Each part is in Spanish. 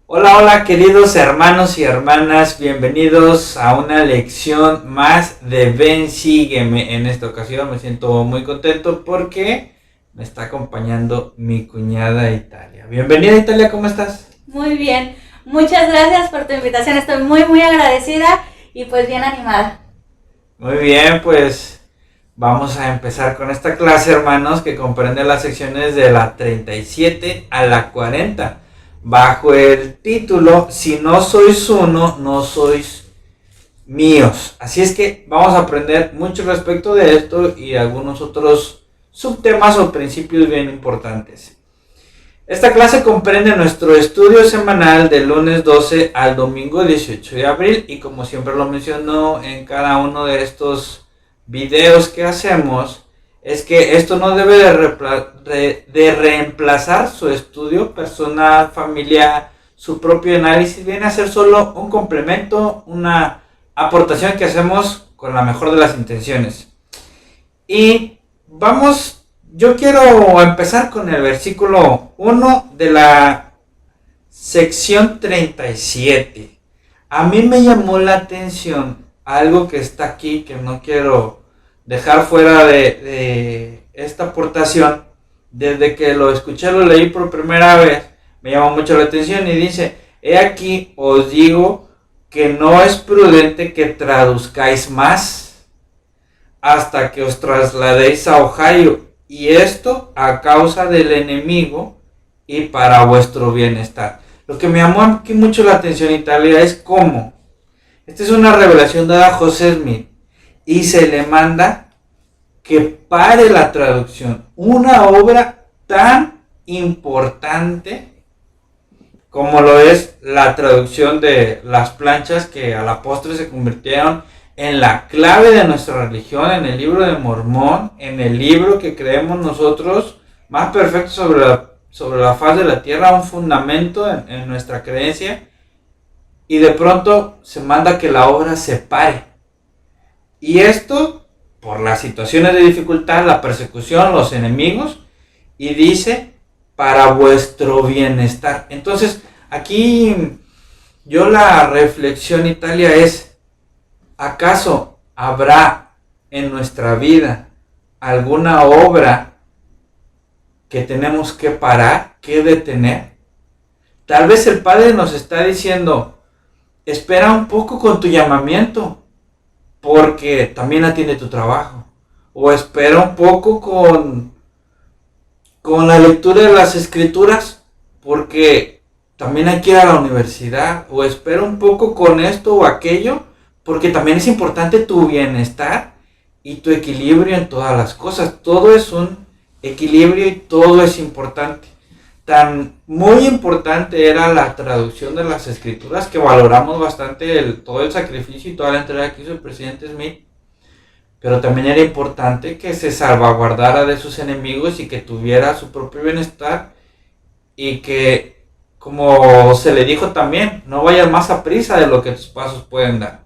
Hola, hola queridos hermanos y hermanas, bienvenidos a una lección más de Ven Sígueme. En esta ocasión me siento muy contento porque me está acompañando mi cuñada Italia. Bienvenida Italia, ¿cómo estás? Muy bien, muchas gracias por tu invitación, estoy muy agradecida y pues bien animada. Muy bien, pues vamos a empezar con esta clase, hermanos, que comprende las secciones de la 37 a la 40, bajo el título Si no sois uno, no sois míos. Así es que vamos a aprender mucho respecto de esto y algunos otros subtemas o principios bien importantes. Esta clase comprende nuestro estudio semanal del lunes 12 al domingo 18 de abril y como siempre lo menciono en cada uno de estos videos que hacemos, es que esto no debe de reemplazar su estudio personal, familiar, su propio análisis, viene a ser solo un complemento, una aportación que hacemos con la mejor de las intenciones. Y yo quiero empezar con el versículo 1 de la sección 37. A mí me llamó la atención algo que está aquí, que no quiero dejar fuera de esta aportación. Desde que lo escuché, lo leí por primera vez, me llamó mucho la atención y dice: he aquí os digo que no es prudente que traduzcáis más hasta que os trasladéis a Ohio, y esto a causa del enemigo y para vuestro bienestar. Lo que me llamó aquí mucho la atención, Italia, es cómo esta es una revelación dada a José Smith y se le manda que pare la traducción. Una obra tan importante como lo es la traducción de las planchas, que a la postre se convirtieron en la clave de nuestra religión, en el libro de Mormón, en el libro que creemos nosotros más perfecto sobre la faz de la tierra, un fundamento en nuestra creencia. Y de pronto se manda que la obra se pare. Y esto por las situaciones de dificultad, la persecución, los enemigos, y dice para vuestro bienestar. Entonces aquí yo la reflexión, Italia, es: ¿acaso habrá en nuestra vida alguna obra que tenemos que parar, que detener? Tal vez el Padre nos está diciendo: espera un poco con tu llamamiento, porque también atiende tu trabajo. O espera un poco con la lectura de las escrituras, porque también hay que ir a la universidad. O espera un poco con esto o aquello, porque también es importante tu bienestar y tu equilibrio en todas las cosas. Todo es un equilibrio y todo es importante. Tan muy importante era la traducción de las escrituras, que valoramos bastante todo el sacrificio y toda la entrega que hizo el presidente Smith, pero también era importante que se salvaguardara de sus enemigos y que tuviera su propio bienestar, y que, como se le dijo también, no vayas más a prisa de lo que tus pasos pueden dar.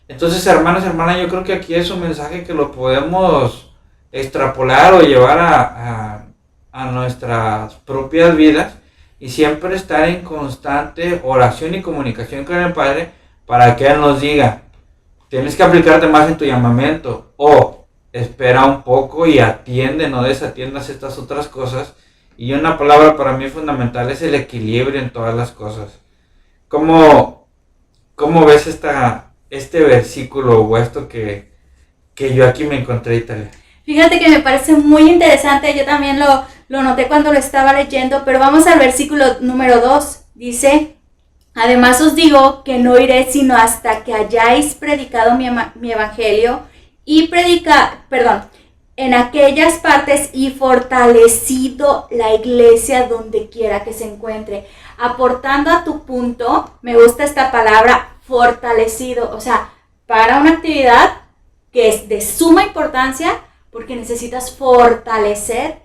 Entonces, hermanos y hermanas, yo creo que aquí es un mensaje que lo podemos extrapolar o llevar a nuestras propias vidas, y siempre estar en constante oración y comunicación con el Padre para que Él nos diga: tienes que aplicarte más en tu llamamiento, o espera un poco y atiende, no desatiendas estas otras cosas. Y una palabra para mí fundamental es el equilibrio en todas las cosas. ¿Cómo ves este versículo o esto que yo aquí me encontré, Italia? Fíjate que me parece muy interesante, yo también lo noté cuando lo estaba leyendo, pero vamos al versículo número 2, dice: además os digo que no iré sino hasta que hayáis predicado mi evangelio y en aquellas partes y fortalecido la iglesia donde quiera que se encuentre. Aportando a tu punto, me gusta esta palabra fortalecido, o sea, para una actividad que es de suma importancia, porque necesitas fortalecer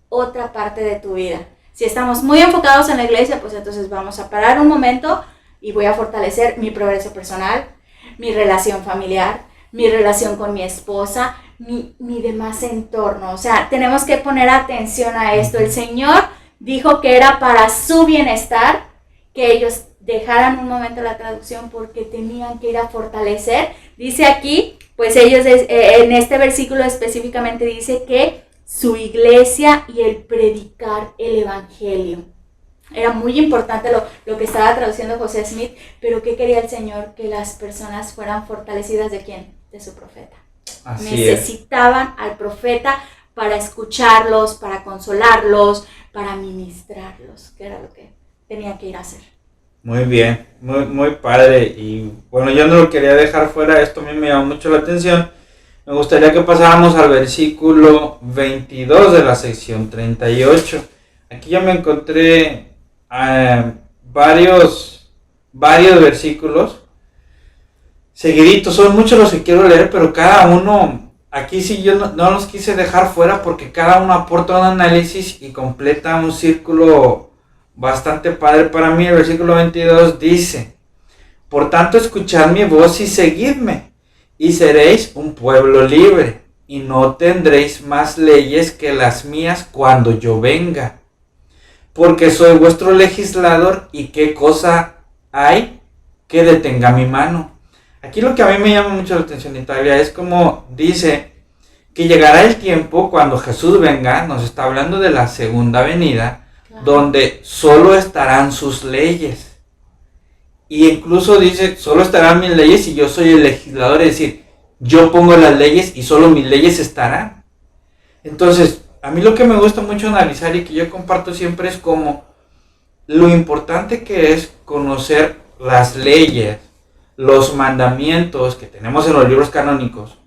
otra parte de tu vida. Si estamos muy enfocados en la iglesia, pues entonces vamos a parar un momento y voy a fortalecer mi progreso personal, mi relación familiar, mi relación con mi esposa, mi demás entorno. O sea, tenemos que poner atención a esto. El Señor dijo que era para su bienestar que ellos dejaran un momento la traducción porque tenían que ir a fortalecer. Dice aquí, pues ellos en este versículo específicamente dice que su iglesia y el predicar el evangelio. Era muy importante lo que estaba traduciendo José Smith, pero ¿qué quería el Señor? Que las personas fueran fortalecidas ¿de quién? De su profeta. Así Necesitaban al profeta para escucharlos, para consolarlos, para ministrarlos, que era lo que tenía que ir a hacer. Muy bien, muy padre. Y bueno, yo no lo quería dejar fuera, esto a mí me llamó mucho la atención. Me gustaría que pasáramos al versículo 22 de la sección 38. Aquí yo me encontré varios versículos seguiditos. Son muchos los que quiero leer, pero cada uno, aquí sí yo no los quise dejar fuera porque cada uno aporta un análisis y completa un círculo bastante padre para mí. El versículo 22 dice: por tanto, escuchad mi voz y seguidme, y seréis un pueblo libre, y no tendréis más leyes que las mías cuando yo venga. Porque soy vuestro legislador, y qué cosa hay que detenga mi mano. Aquí lo que a mí me llama mucho la atención, Italia, es como dice que llegará el tiempo cuando Jesús venga, nos está hablando de la segunda venida, claro, donde solo estarán sus leyes. Y incluso dice, solo estarán mis leyes y yo soy el legislador, es decir, yo pongo las leyes y solo mis leyes estarán. Entonces, a mí lo que me gusta mucho analizar y que yo comparto siempre es como lo importante que es conocer las leyes, los mandamientos que tenemos en los libros canónicos,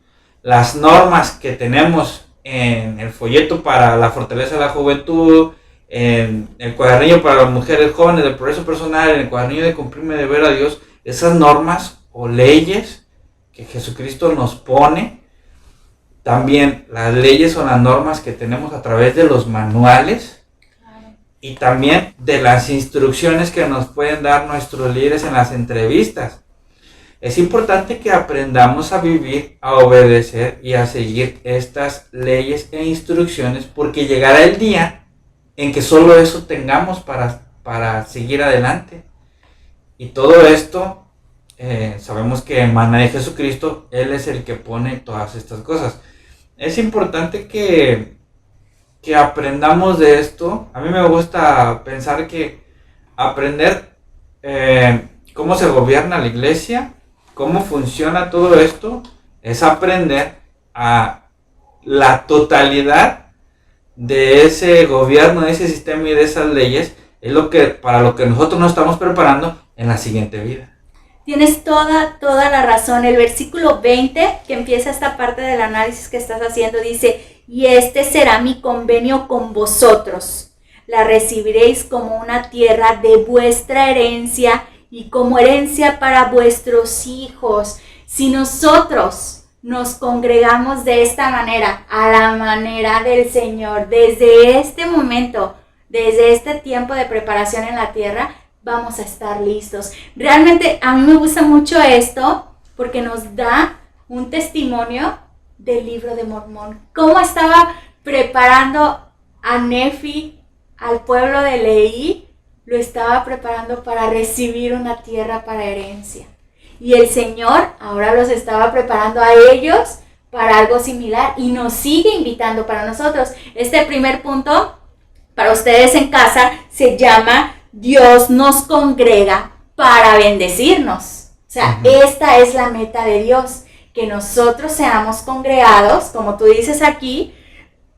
las normas que tenemos en el folleto para la fortaleza de la juventud, en el cuadernillo para las mujeres jóvenes del progreso personal, en el cuadernillo de cumplirme de ver a Dios, esas normas o leyes que Jesucristo nos pone. También las leyes o las normas que tenemos a través de los manuales, claro, y también de las instrucciones que nos pueden dar nuestros líderes en las entrevistas. Es importante que aprendamos a vivir, a obedecer y a seguir estas leyes e instrucciones, porque llegará el día en que solo eso tengamos para seguir adelante. Y todo esto sabemos que emana de Jesucristo. Él es el que pone todas estas cosas. Es importante que aprendamos de esto. A mí me gusta pensar que aprender cómo se gobierna la iglesia, cómo funciona todo esto, es aprender a la totalidad de ese gobierno, de ese sistema y de esas leyes. Es para lo que nosotros nos estamos preparando en la siguiente vida. Tienes toda la razón. El versículo 20, que empieza esta parte del análisis que estás haciendo, dice: y este será mi convenio con vosotros. La recibiréis como una tierra de vuestra herencia y como herencia para vuestros hijos. Si nosotros nos congregamos de esta manera, a la manera del Señor, desde este momento, desde este tiempo de preparación en la tierra, vamos a estar listos. Realmente a mí me gusta mucho esto porque nos da un testimonio del libro de Mormón. Cómo estaba preparando a Nefi, al pueblo de Leí, lo estaba preparando para recibir una tierra para herencia. Y el Señor ahora los estaba preparando a ellos para algo similar y nos sigue invitando para nosotros. Este primer punto, para ustedes en casa, se llama Dios nos congrega para bendecirnos. O sea, esta es la meta de Dios, que nosotros seamos congregados, como tú dices aquí,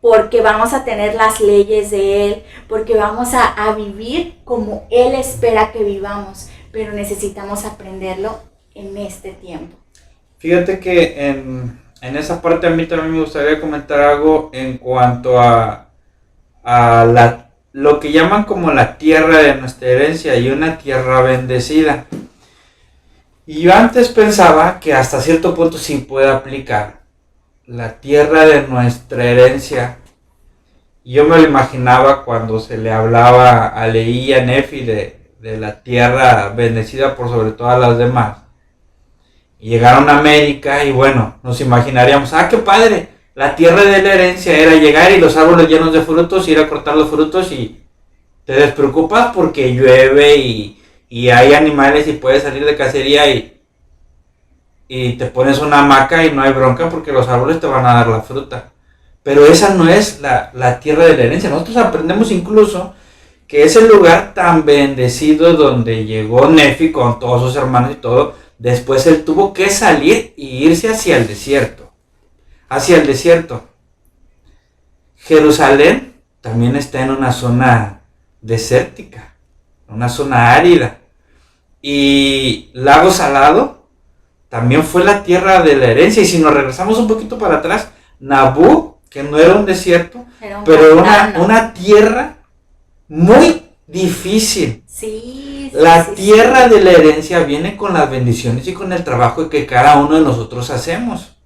porque vamos a tener las leyes de Él, porque vamos a vivir como Él espera que vivamos, pero necesitamos aprenderlo en este tiempo. Fíjate que en esa parte a mí también me gustaría comentar algo en cuanto a lo que llaman como la tierra de nuestra herencia y una tierra bendecida. Y yo antes pensaba que hasta cierto punto sí puede aplicar la tierra de nuestra herencia. Yo me lo imaginaba cuando se le hablaba a Leí y a Nefi de la tierra bendecida por sobre todas las demás. Y llegaron a América y bueno, nos imaginaríamos, qué padre, la tierra de la herencia era llegar y los árboles llenos de frutos, ir a cortar los frutos y te despreocupas porque llueve y y hay animales y puedes salir de cacería y te pones una hamaca y no hay bronca porque los árboles te van a dar la fruta. Pero esa no es la tierra de la herencia. Nosotros aprendemos incluso que es el lugar tan bendecido donde llegó Nefi con todos sus hermanos y todo. Después él tuvo que salir y irse hacia el desierto. Hacia el desierto. Jerusalén también está en una zona desértica, una zona árida. Y Lago Salado también fue la tierra de la herencia. Y si nos regresamos un poquito para atrás, Nabú, que no era un desierto, pero una tierra muy difícil. Sí, la tierra de la herencia viene con las bendiciones y con el trabajo que cada uno de nosotros hacemos.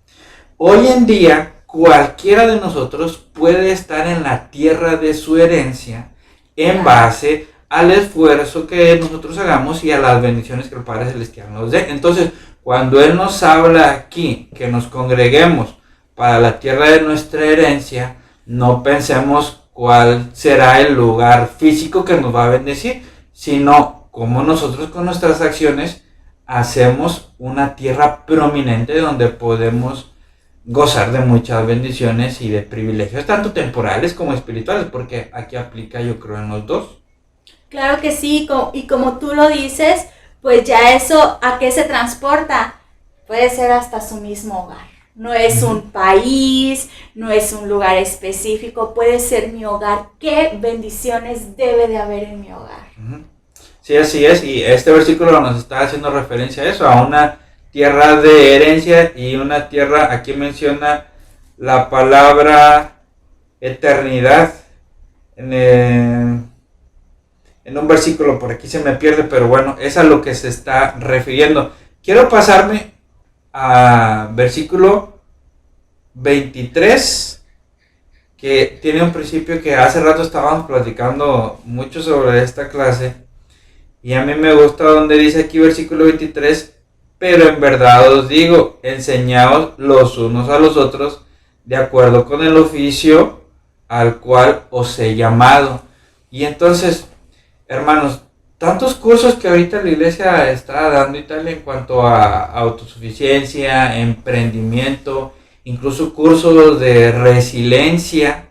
Hoy en día, cualquiera de nosotros puede estar en la tierra de su herencia en base al esfuerzo que nosotros hagamos y a las bendiciones que el Padre Celestial nos dé. Entonces, cuando Él nos habla aquí, que nos congreguemos para la tierra de nuestra herencia, no pensemos cuál será el lugar físico que nos va a bendecir, sino cómo nosotros con nuestras acciones hacemos una tierra prominente donde podemos gozar de muchas bendiciones y de privilegios, tanto temporales como espirituales, porque aquí aplica, yo creo, en los dos. Claro que sí, y como tú lo dices, pues ya eso, ¿a qué se transporta? Puede ser hasta su mismo hogar. No es un país, no es un lugar específico, puede ser mi hogar. ¿Qué bendiciones debe de haber en mi hogar? Sí, así es, y este versículo nos está haciendo referencia a eso, a una tierra de herencia y una tierra, aquí menciona la palabra eternidad, en un versículo, por aquí se me pierde, pero bueno, es a lo que se está refiriendo. Quiero pasarme a versículo 23, que tiene un principio que hace rato estábamos platicando mucho sobre esta clase, y a mí me gusta donde dice aquí versículo 23, pero en verdad os digo, enseñaos los unos a los otros de acuerdo con el oficio al cual os he llamado. Y entonces, hermanos, tantos cursos que ahorita la iglesia está dando y tal en cuanto a autosuficiencia, emprendimiento, incluso cursos de resiliencia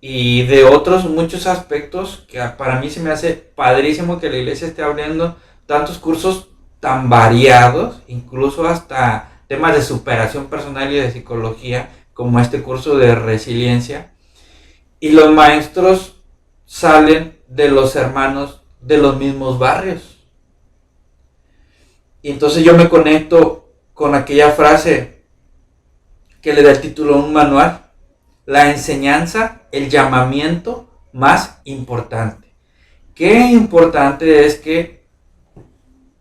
y de otros muchos aspectos que para mí se me hace padrísimo que la iglesia esté abriendo tantos cursos tan variados, incluso hasta temas de superación personal y de psicología, como este curso de resiliencia. Y los maestros salen de los hermanos de los mismos barrios. Y entonces yo me conecto con aquella frase que le da el título a un manual: la enseñanza, el llamamiento más importante. Qué importante es que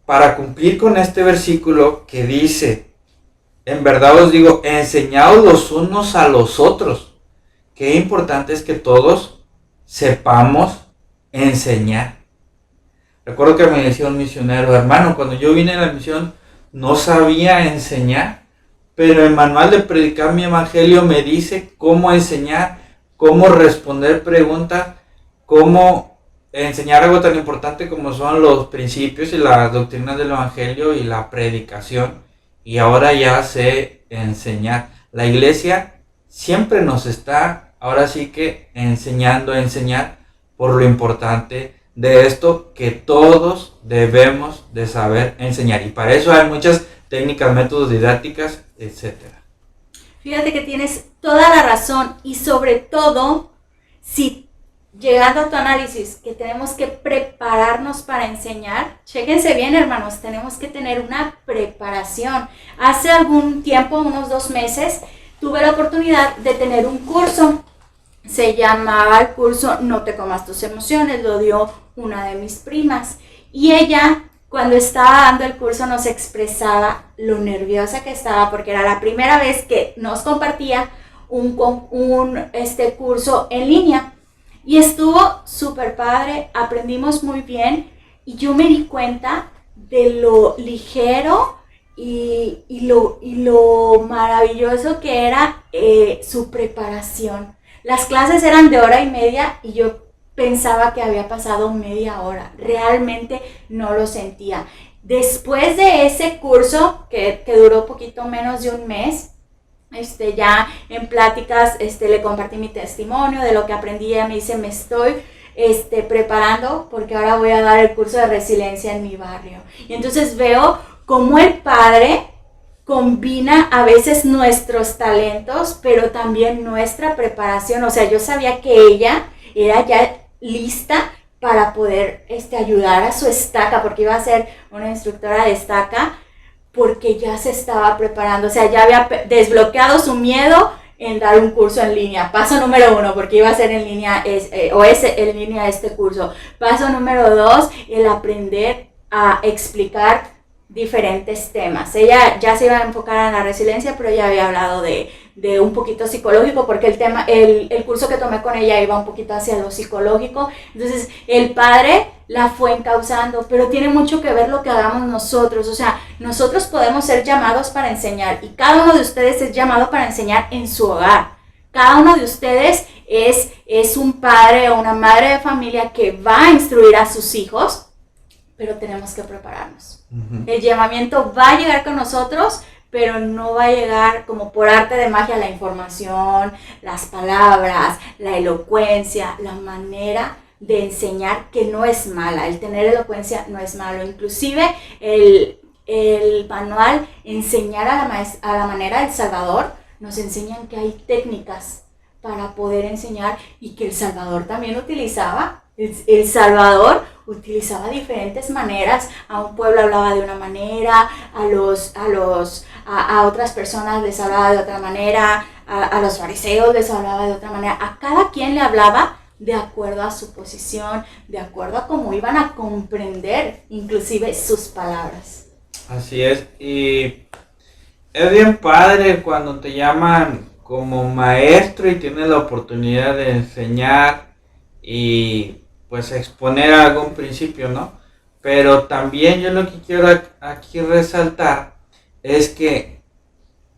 para cumplir con este versículo que dice, en verdad os digo, enseñaos los unos a los otros. Qué importante es que todos sepamos enseñar. Recuerdo que me decía un misionero, hermano, cuando yo vine a la misión no sabía enseñar, pero el manual de predicar mi evangelio me dice cómo enseñar, cómo responder preguntas, cómo enseñar algo tan importante como son los principios y las doctrinas del evangelio y la predicación. Y ahora ya sé enseñar. La iglesia siempre nos está, ahora sí que enseñando a enseñar por lo importante de esto que todos debemos de saber enseñar. Y para eso hay muchas técnicas, métodos didácticas, etcétera. Fíjate que tienes toda la razón, y sobre todo, si llegando a tu análisis, que tenemos que prepararnos para enseñar, chéquense bien, hermanos, tenemos que tener una preparación. Hace algún tiempo, unos 2 meses, tuve la oportunidad de tener un curso. Se llamaba el curso No te comas tus emociones, lo dio una de mis primas. Y ella, cuando estaba dando el curso, nos expresaba lo nerviosa que estaba, porque era la primera vez que nos compartía un curso en línea. Y estuvo súper padre, aprendimos muy bien, y yo me di cuenta de lo ligero y lo maravilloso que era su preparación. Las clases eran de 1 hora y media y yo pensaba que había pasado media hora, realmente no lo sentía. Después de ese curso, que duró poquito menos de un mes, ya en pláticas le compartí mi testimonio de lo que aprendí. Ella me dice, me estoy preparando porque ahora voy a dar el curso de resiliencia en mi barrio. Y entonces veo cómo el padre combina a veces nuestros talentos, pero también nuestra preparación. O sea, yo sabía que ella era ya lista para poder ayudar a su estaca, porque iba a ser una instructora de estaca, porque ya se estaba preparando. O sea, ya había desbloqueado su miedo en dar un curso en línea. Paso número 1, porque iba a ser en línea, en línea este curso. Paso número 2, el aprender a explicar diferentes temas. Ella ya se iba a enfocar en la resiliencia, pero ya había hablado de un poquito psicológico, porque el curso que tomé con ella iba un poquito hacia lo psicológico. Entonces el padre la fue encauzando, pero tiene mucho que ver lo que hagamos nosotros. O sea, nosotros podemos ser llamados para enseñar, y cada uno de ustedes es llamado para enseñar en su hogar. Cada uno de ustedes es un padre o una madre de familia que va a instruir a sus hijos, pero tenemos que prepararnos. Uh-huh. El llamamiento va a llegar con nosotros, pero no va a llegar como por arte de magia la información, las palabras, la elocuencia, la manera de enseñar, que no es mala. El tener elocuencia no es malo. Inclusive el manual Enseñar a la manera del Salvador nos enseñan que hay técnicas para poder enseñar, y que El Salvador también utilizaba. El Salvador utilizaba diferentes maneras. A un pueblo hablaba de una manera, a otras personas les hablaba de otra manera, a los fariseos les hablaba de otra manera. A cada quien le hablaba de acuerdo a su posición, de acuerdo a cómo iban a comprender inclusive sus palabras. Así es, y es bien padre cuando te llaman como maestro y tienes la oportunidad de enseñar y pues exponer algún principio, ¿no? Pero también yo lo que quiero aquí resaltar es que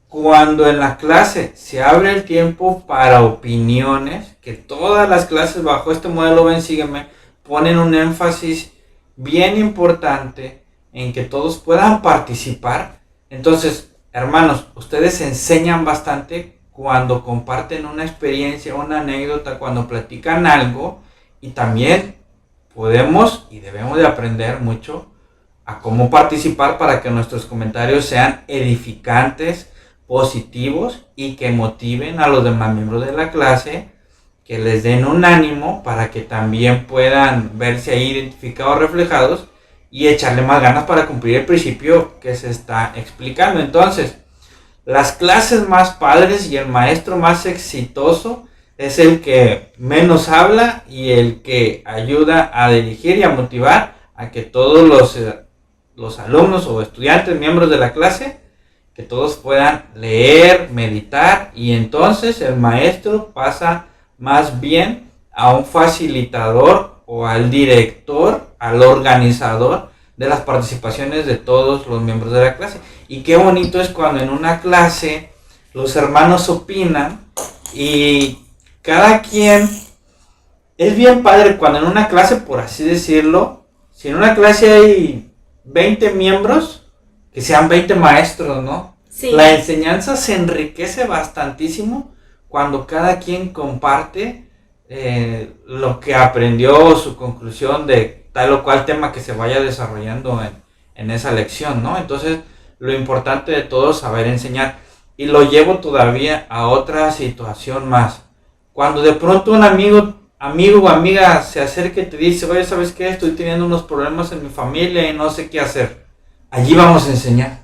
cuando en la clase se abre el tiempo para opiniones, que todas las clases bajo este modelo Ven Sígueme ponen un énfasis bien importante en que todos puedan participar. Entonces, hermanos, ustedes enseñan bastante cuando comparten una experiencia, una anécdota, cuando platican algo. Y también podemos y debemos de aprender mucho a cómo participar para que nuestros comentarios sean edificantes, positivos, y que motiven a los demás miembros de la clase, que les den un ánimo para que también puedan verse ahí identificados, reflejados, y echarle más ganas para cumplir el principio que se está explicando. Entonces, las clases más padres y el maestro más exitoso es el que menos habla y el que ayuda a dirigir y a motivar a que todos los alumnos o estudiantes, miembros de la clase, que todos puedan leer, meditar, y entonces el maestro pasa más bien a un facilitador o al director, al organizador de las participaciones de todos los miembros de la clase. Y qué bonito es cuando en una clase los hermanos opinan y cada quien. Es bien padre cuando en una clase, por así decirlo, si en una clase hay 20 miembros, que sean 20 maestros, ¿no? Sí. La enseñanza se enriquece bastantísimo cuando cada quien comparte lo que aprendió, su conclusión de tal o cual tema que se vaya desarrollando en esa lección, ¿no? Entonces, lo importante de todo es saber enseñar. Y lo llevo todavía a otra situación más. Cuando de pronto un amigo o amiga se acerca y te dice, oye, ¿sabes qué? Estoy teniendo unos problemas en mi familia y no sé qué hacer. Allí vamos a enseñar.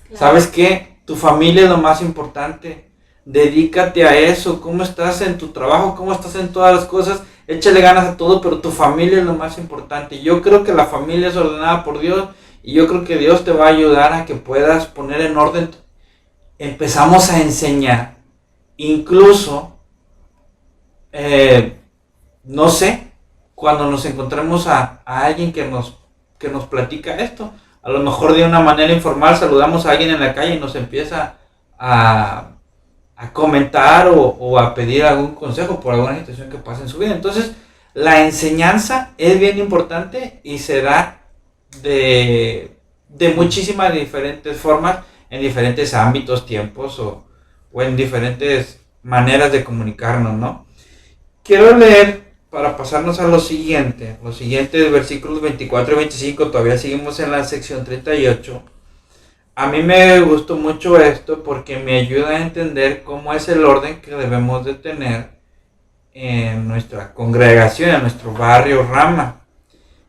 Claro. ¿Sabes qué? Tu familia es lo más importante. Dedícate a eso. ¿Cómo estás en tu trabajo? ¿Cómo estás en todas las cosas? Échale ganas a todo, pero tu familia es lo más importante. Yo creo que la familia es ordenada por Dios y yo creo que Dios te va a ayudar a que puedas poner en orden. Empezamos a enseñar. Incluso no sé, cuando nos encontremos a alguien que nos platica esto, a lo mejor de una manera informal saludamos a alguien en la calle y nos empieza a comentar o a pedir algún consejo por alguna situación que pase en su vida. Entonces La enseñanza es bien importante y se da de muchísimas diferentes formas, en diferentes ámbitos, tiempos o en diferentes maneras de comunicarnos, ¿no? Quiero leer para pasarnos a los siguientes versículos 24 y 25, todavía seguimos en la sección 38. A mí me gustó mucho esto porque me ayuda a entender cómo es el orden que debemos de tener en nuestra congregación, en nuestro barrio Rama.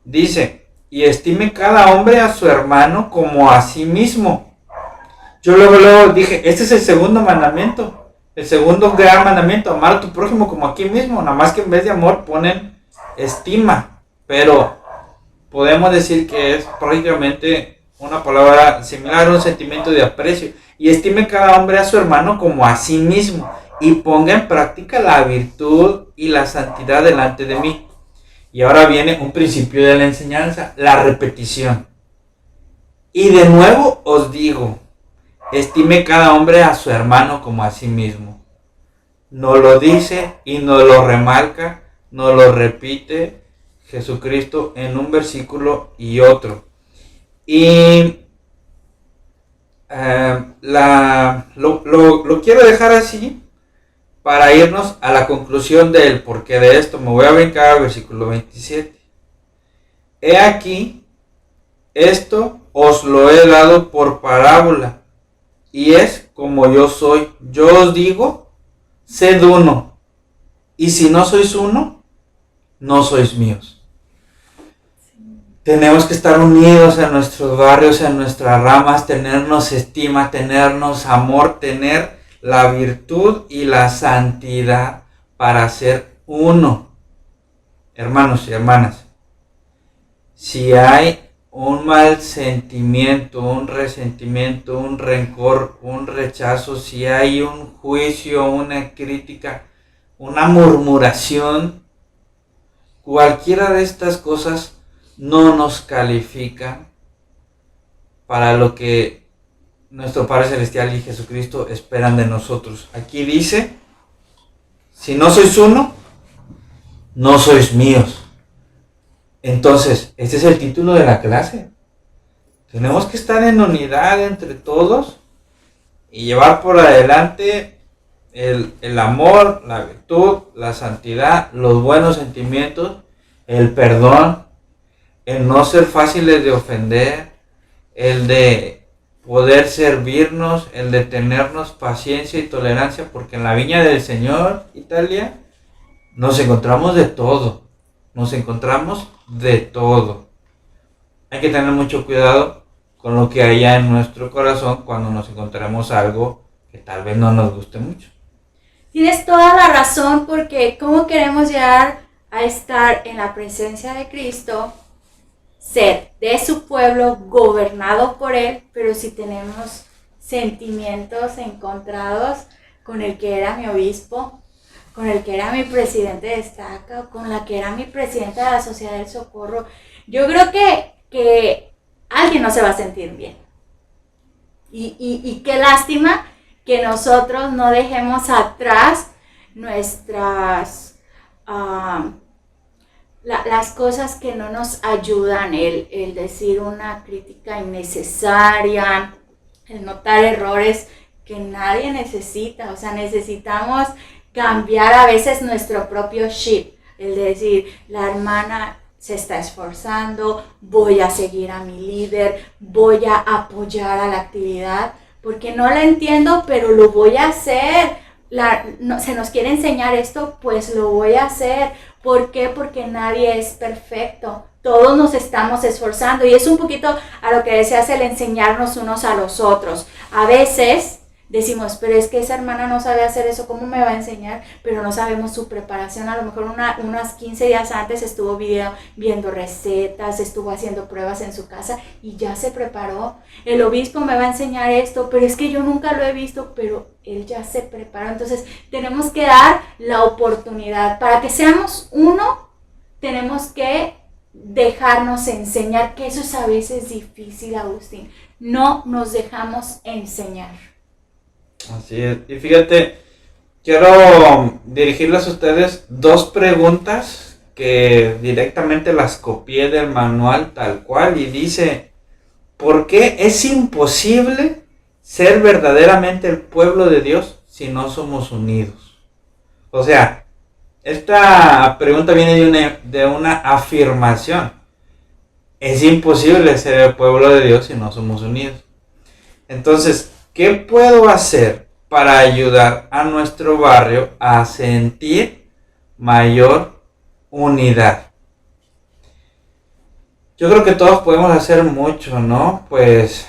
Dice, y estime cada hombre a su hermano como a sí mismo. Yo luego dije, este es el segundo mandamiento, el segundo gran mandamiento, amar a tu prójimo como a ti mismo, nada más que en vez de amor ponen estima, pero podemos decir que es prácticamente una palabra similar, un sentimiento de aprecio. Y estime cada hombre a su hermano como a sí mismo, y ponga en práctica la virtud y la santidad delante de mí. Y ahora viene un principio de la enseñanza, la repetición. Y de nuevo os digo, estime cada hombre a su hermano como a sí mismo. No lo dice y no lo remarca, no lo repite Jesucristo en un versículo y otro. Y lo quiero dejar así para irnos a la conclusión del porqué de esto. Me voy a brincar al versículo 27. He aquí, esto os lo he dado por parábola, y es como yo soy. Yo os digo, sed uno, y si no sois uno, no sois míos. Tenemos que estar unidos en nuestros barrios, en nuestras ramas, tenernos estima, tenernos amor, tener la virtud y la santidad para ser uno. Hermanos y hermanas, si hay un mal sentimiento, un resentimiento, un rencor, un rechazo, si hay un juicio, una crítica, una murmuración, cualquiera de estas cosas no nos califica para lo que nuestro Padre Celestial y Jesucristo esperan de nosotros. Aquí dice, si no sois uno, no sois míos. Entonces, este es el título de la clase. Tenemos que estar en unidad entre todos y llevar por adelante el amor, la virtud, la santidad, los buenos sentimientos, el perdón, el no ser fáciles de ofender, el de poder servirnos, el de tenernos paciencia y tolerancia, porque en la viña del Señor, Italia, nos encontramos de todo. Hay que tener mucho cuidado con lo que haya en nuestro corazón cuando nos encontremos algo que tal vez no nos guste mucho. Tienes toda la razón, porque ¿cómo queremos llegar a estar en la presencia de Cristo? Ser de su pueblo, gobernado por él, pero si tenemos sentimientos encontrados con el que era mi obispo, con el que era mi presidente de estaca, con la que era mi presidenta de la Sociedad del Socorro, yo creo que alguien no se va a sentir bien. Y qué lástima que nosotros no dejemos atrás nuestras las cosas que no nos ayudan, el decir una crítica innecesaria, el notar errores que nadie necesita. O sea, necesitamos cambiar a veces nuestro propio chip, el de decir, la hermana se está esforzando, voy a seguir a mi líder, voy a apoyar a la actividad, porque no la entiendo, pero lo voy a hacer. Se nos quiere enseñar esto, pues lo voy a hacer. ¿Por qué? Porque nadie es perfecto. Todos nos estamos esforzando, y es un poquito a lo que decías, el enseñarnos unos a los otros. A veces decimos, pero es que esa hermana no sabe hacer eso, ¿cómo me va a enseñar? Pero no sabemos su preparación. A lo mejor unas 15 días antes estuvo viendo recetas, estuvo haciendo pruebas en su casa y ya se preparó. El obispo me va a enseñar esto, pero es que yo nunca lo he visto, pero él ya se preparó. Entonces tenemos que dar la oportunidad. Para que seamos uno, tenemos que dejarnos enseñar, que eso es a veces difícil, Agustín. No nos dejamos enseñar. Así es. Y fíjate, quiero dirigirles a ustedes dos preguntas que directamente las copié del manual tal cual y dice, ¿por qué es imposible ser verdaderamente el pueblo de Dios si no somos unidos? O sea, esta pregunta viene de una afirmación. Es imposible ser el pueblo de Dios si no somos unidos. Entonces, ¿qué puedo hacer para ayudar a nuestro barrio a sentir mayor unidad? Yo creo que todos podemos hacer mucho, ¿no? Pues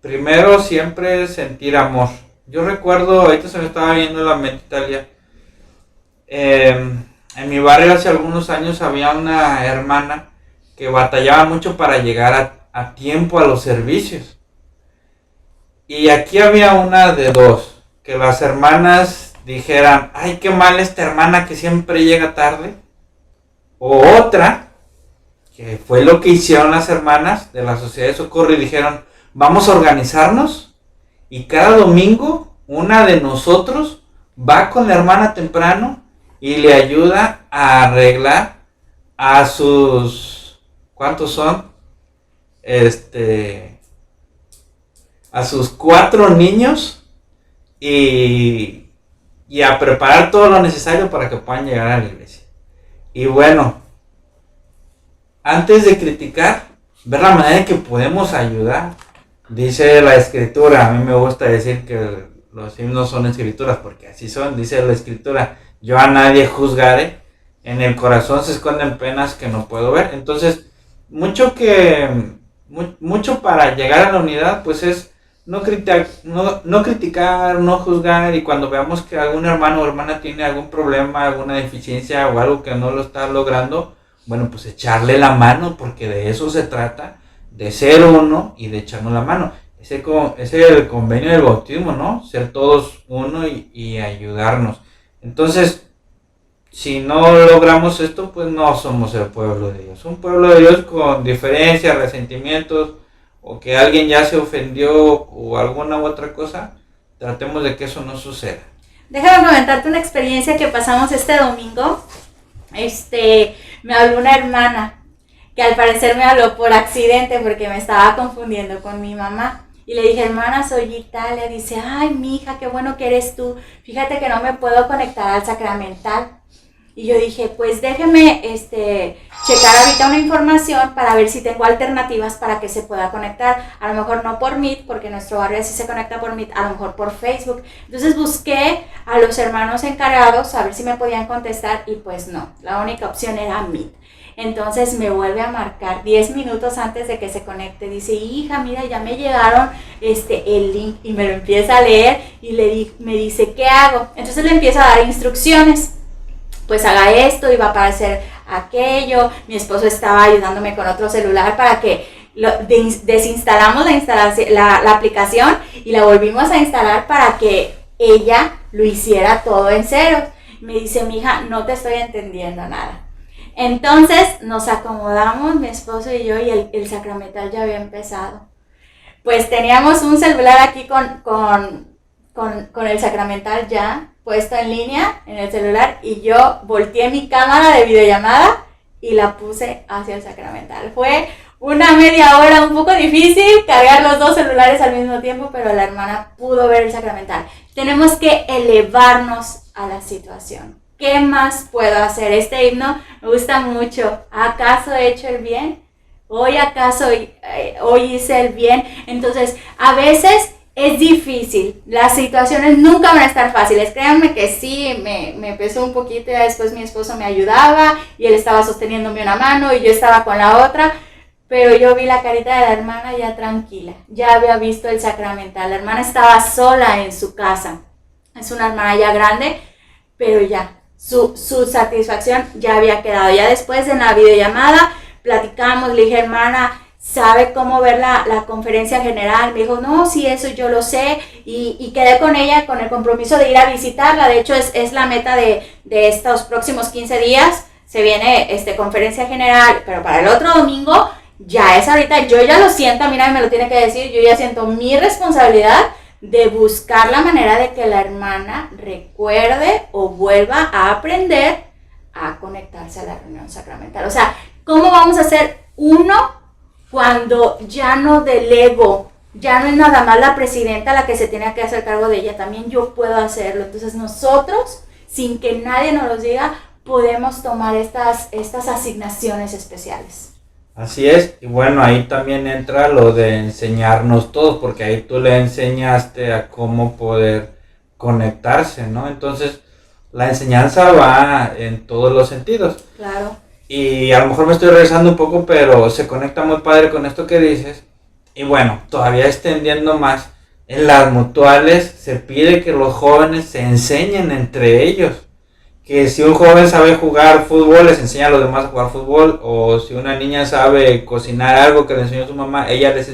primero siempre sentir amor. Yo recuerdo, ahorita se me estaba viendo la mente Italia. En mi barrio hace algunos años había una hermana que batallaba mucho para llegar a tiempo a los servicios. Y aquí había una de dos, que las hermanas dijeran, ay, qué mal esta hermana que siempre llega tarde. O otra, que fue lo que hicieron las hermanas de la Sociedad de Socorro y dijeron, vamos a organizarnos y cada domingo una de nosotros va con la hermana temprano y le ayuda a arreglar a sus, ¿cuántos son? A sus 4 niños y a preparar todo lo necesario para que puedan llegar a la iglesia. Y bueno, antes de criticar, ver la manera en que podemos ayudar. Dice la escritura, a mí me gusta decir que los himnos son escrituras porque así son, dice la escritura, yo a nadie juzgaré, en el corazón se esconden penas que no puedo ver. Entonces, mucho para llegar a la unidad, pues es no criticar, no juzgar, y cuando veamos que algún hermano o hermana tiene algún problema, alguna deficiencia o algo que no lo está logrando, bueno, pues echarle la mano, porque de eso se trata, de ser uno y de echarnos la mano. Ese es el convenio del bautismo, ¿no? Ser todos uno y ayudarnos. Entonces, si no logramos esto, pues no somos el pueblo de Dios. Un pueblo de Dios con diferencias, resentimientos, o que alguien ya se ofendió o alguna u otra cosa, tratemos de que eso no suceda. Déjame comentarte una experiencia que pasamos este domingo. Me habló una hermana que al parecer me habló por accidente porque me estaba confundiendo con mi mamá. Y le dije, hermana, soy Italia. Dice, ay, mija, qué bueno que eres tú. Fíjate que no me puedo conectar al sacramental. Y yo dije, pues déjeme checar ahorita una información para ver si tengo alternativas para que se pueda conectar. A lo mejor no por Meet, porque nuestro barrio sí se conecta por Meet, a lo mejor por Facebook. Entonces busqué a los hermanos encargados a ver si me podían contestar y pues no, la única opción era Meet. Entonces me vuelve a marcar 10 minutos antes de que se conecte. Dice, hija, mira, ya me llegaron el link, y me lo empieza a leer y me dice, ¿qué hago? Entonces le empiezo a dar instrucciones. Pues haga esto y va a aparecer aquello. Mi esposo estaba ayudándome con otro celular para que desinstalamos la aplicación y la volvimos a instalar para que ella lo hiciera todo en cero. Me dice, mija, no te estoy entendiendo nada. Entonces nos acomodamos, mi esposo y yo, y el sacramental ya había empezado. Pues teníamos un celular aquí con el sacramental ya puesto en línea en el celular, y yo volteé mi cámara de videollamada y la puse hacia el sacramental. Fue una media hora un poco difícil cargar los dos celulares al mismo tiempo, pero la hermana pudo ver el sacramental. Tenemos que elevarnos a la situación. ¿Qué más puedo hacer? Este himno me gusta mucho. ¿Acaso he hecho el bien? ¿Hoy acaso hoy hice el bien? Entonces, a veces es difícil, las situaciones nunca van a estar fáciles. Créanme que sí, me pesó un poquito, y después mi esposo me ayudaba y él estaba sosteniéndome una mano y yo estaba con la otra, pero yo vi la carita de la hermana ya tranquila, ya había visto el sacramental. La hermana estaba sola en su casa, es una hermana ya grande, pero ya su satisfacción ya había quedado. Ya después en la videollamada platicamos, le dije, hermana, ¿sabe cómo ver la conferencia general? Me dijo, no, sí, eso yo lo sé, y quedé con ella con el compromiso de ir a visitarla. De hecho, es la meta de estos próximos 15 días. Se viene conferencia general, pero para el otro domingo ya es ahorita. Yo ya lo siento, mira, me lo tiene que decir, yo ya siento mi responsabilidad de buscar la manera de que la hermana recuerde o vuelva a aprender a conectarse a la reunión sacramental. O sea, ¿cómo vamos a ser uno cuando ya no delego? Ya no es nada más la presidenta la que se tiene que hacer cargo de ella, también yo puedo hacerlo. Entonces nosotros, sin que nadie nos lo diga, podemos tomar estas asignaciones especiales. Así es, y bueno, ahí también entra lo de enseñarnos todos, porque ahí tú le enseñaste a cómo poder conectarse, ¿no? Entonces, la enseñanza va en todos los sentidos. Claro. Y a lo mejor me estoy regresando un poco, pero se conecta muy padre con esto que dices. Y bueno, todavía extendiendo más, en las mutuales se pide que los jóvenes se enseñen entre ellos. Que si un joven sabe jugar fútbol, les enseña a los demás a jugar fútbol. O si una niña sabe cocinar algo que le enseñó su mamá, ella les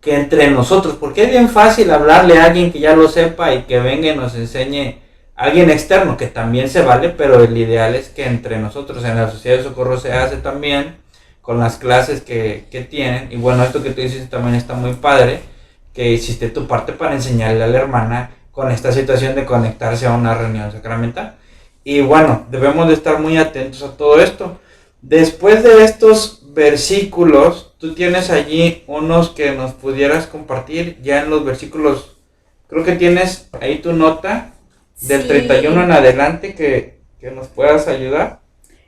que entre nosotros. Porque es bien fácil hablarle a alguien que ya lo sepa y que venga y nos enseñe. Alguien externo, que también se vale, pero el ideal es que entre nosotros. En la Sociedad de Socorro se hace también con las clases que tienen. Y bueno, esto que tú dices también está muy padre, que hiciste tu parte para enseñarle a la hermana con esta situación de conectarse a una reunión sacramental. Y bueno, debemos de estar muy atentos a todo esto. Después de estos versículos, tú tienes allí unos que nos pudieras compartir ya en los versículos. Creo que tienes ahí tu nota del 31 en adelante que nos puedas ayudar.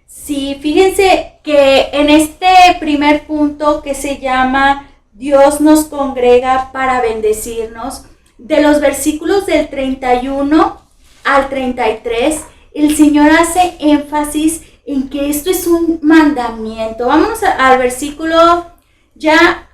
Sí, fíjense que en este primer punto que se llama Dios nos congrega para bendecirnos, de los versículos del 31 al 33, el Señor hace énfasis en que esto es un mandamiento. Vámonos al versículo ya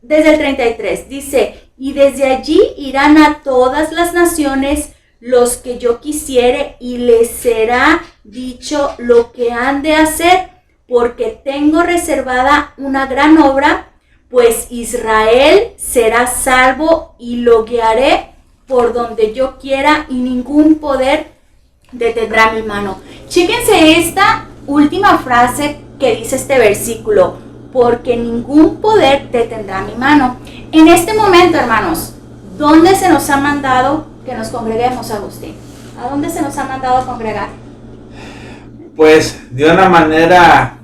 desde el 33. Dice, y desde allí irán a todas las naciones los que yo quisiere, y les será dicho lo que han de hacer, porque tengo reservada una gran obra, pues Israel será salvo y lo guiaré por donde yo quiera y ningún poder detendrá mi mano. Chéquense esta última frase que dice este versículo, porque ningún poder detendrá mi mano. En este momento, hermanos, ¿dónde se nos ha mandado que nos congreguemos, Agustín? ¿A dónde se nos ha mandado a congregar? Pues de una manera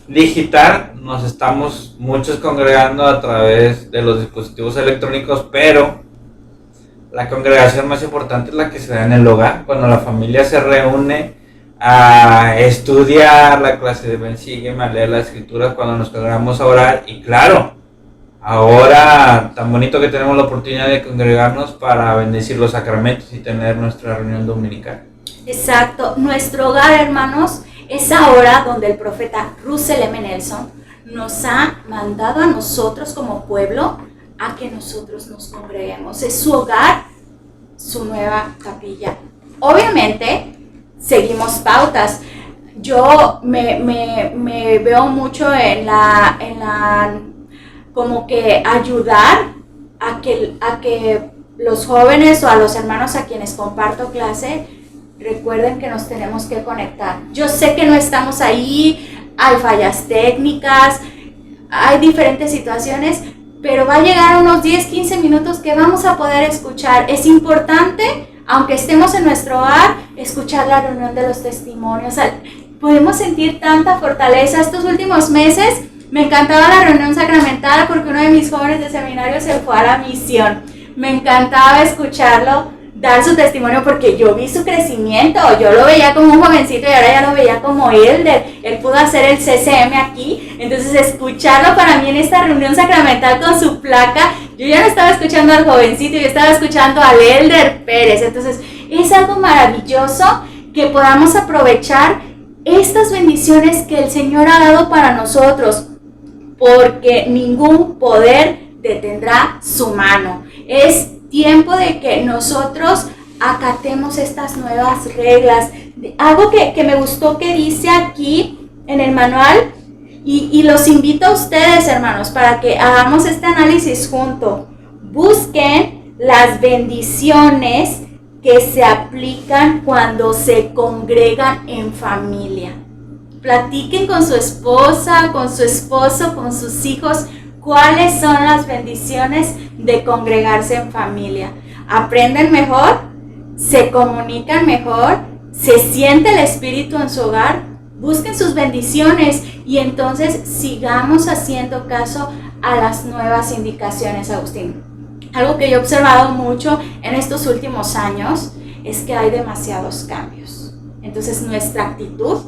digital nos estamos muchos congregando a través de los dispositivos electrónicos, pero la congregación más importante es la que se da en el hogar, cuando la familia se reúne a estudiar la clase de Ven, Sígueme, a leer las escrituras, cuando nos congregamos a orar. Y claro, ahora tan bonito que tenemos la oportunidad de congregarnos para bendecir los sacramentos y tener nuestra reunión dominical. Exacto, nuestro hogar, hermanos, es ahora donde el profeta Russell M. Nelson nos ha mandado a nosotros como pueblo a que nosotros nos congreguemos. Es su hogar, su nueva capilla. Obviamente, seguimos pautas. Yo me veo mucho en la como que ayudar a que los jóvenes o a los hermanos a quienes comparto clase recuerden que nos tenemos que conectar. Yo sé que no estamos ahí, hay fallas técnicas, hay diferentes situaciones, pero va a llegar unos 10, 15 minutos que vamos a poder escuchar. Es importante, aunque estemos en nuestro hogar, escuchar la reunión de los testimonios. O sea, podemos sentir tanta fortaleza. Estos últimos meses me encantaba la reunión sacramental porque uno de mis jóvenes de seminario se fue a la misión. Me encantaba escucharlo dar su testimonio porque yo vi su crecimiento. Yo lo veía como un jovencito y ahora ya lo veía como elder. Él pudo hacer el CCM aquí. Entonces escucharlo para mí en esta reunión sacramental con su placa, yo ya no estaba escuchando al jovencito, yo estaba escuchando al elder Pérez. Entonces es algo maravilloso que podamos aprovechar estas bendiciones que el Señor ha dado para nosotros, porque ningún poder detendrá su mano. Es tiempo de que nosotros acatemos estas nuevas reglas. Algo que me gustó que dice aquí en el manual, y los invito a ustedes, hermanos, para que hagamos este análisis junto. Busquen las bendiciones que se aplican cuando se congregan en familia. Platiquen con su esposa, con su esposo, con sus hijos, cuáles son las bendiciones de congregarse en familia. Aprenden mejor, se comunican mejor se siente el Espíritu en su hogar, busquen sus bendiciones y entonces sigamos haciendo caso a las nuevas indicaciones, Agustín. Algo que yo he observado mucho en estos últimos años es que hay demasiados cambios. Entonces nuestra actitud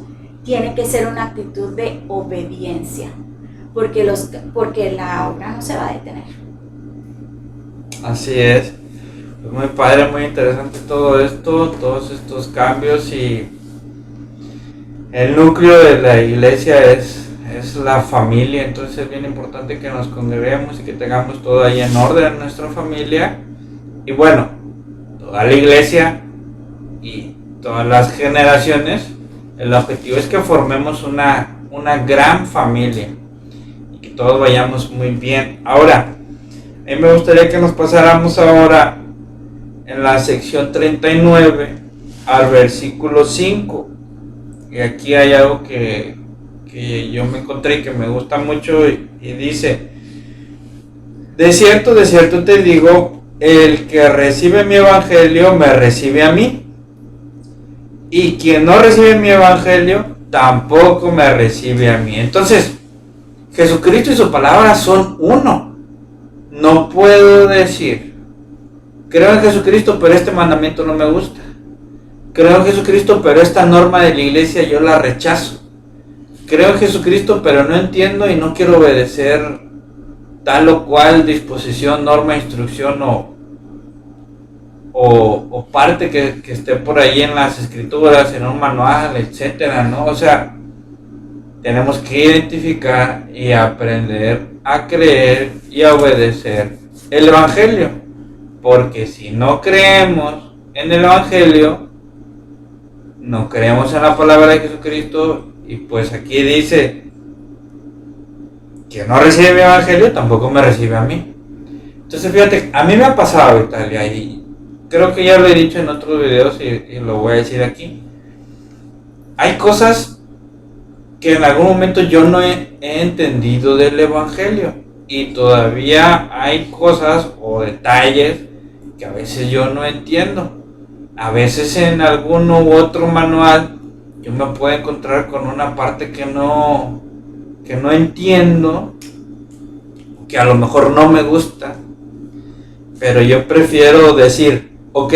tiene que ser una actitud de obediencia, porque la obra no se va a detener. Así es. Es muy padre, muy interesante todo esto, todos estos cambios, y el núcleo de la iglesia es la familia. Entonces es bien importante que nos congreguemos y que tengamos todo ahí en orden en nuestra familia. Y bueno, toda la iglesia y todas las generaciones, el objetivo es que formemos una gran familia y que todos vayamos muy bien. Ahora, a mí me gustaría que nos pasáramos ahora en la sección 39 al versículo 5. Y aquí hay algo que yo me encontré y que me gusta mucho, y dice: de cierto te digo, el que recibe mi evangelio me recibe a mí, y quien no recibe mi evangelio tampoco me recibe a mí. Entonces, Jesucristo y su palabra son uno. No puedo decir, creo en Jesucristo, pero este mandamiento no me gusta. Creo en Jesucristo, pero esta norma de la iglesia yo la rechazo. Creo en Jesucristo, pero no entiendo y no quiero obedecer tal o cual disposición, norma, instrucción o parte que esté por ahí en las escrituras, en un manual, etcétera, ¿no? O sea, tenemos que identificar y aprender a creer y a obedecer el evangelio, porque si no creemos en el evangelio, no creemos en la palabra de Jesucristo. Y pues aquí dice que no recibe mi evangelio, tampoco me recibe a mí. Entonces fíjate, a mí me ha pasado, Italia, y creo que ya lo he dicho en otros videos y lo voy a decir aquí. Hay cosas que en algún momento yo no he entendido del evangelio, y todavía hay cosas o detalles que a veces yo no entiendo. A veces en algún u otro manual yo me puedo encontrar con una parte que no entiendo, que a lo mejor no me gusta, pero yo prefiero decir, ok,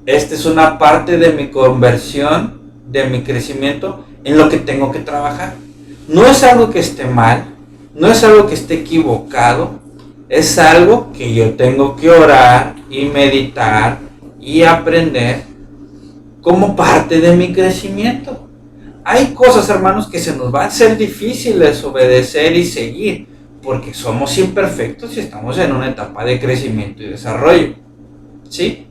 esta es una parte de mi conversión, de mi crecimiento, en lo que tengo que trabajar. No es algo que esté mal, no es algo que esté equivocado, es algo que yo tengo que orar y meditar y aprender como parte de mi crecimiento. Hay cosas, hermanos, que se nos van a ser difíciles obedecer y seguir, porque somos imperfectos y estamos en una etapa de crecimiento y desarrollo, ¿sí?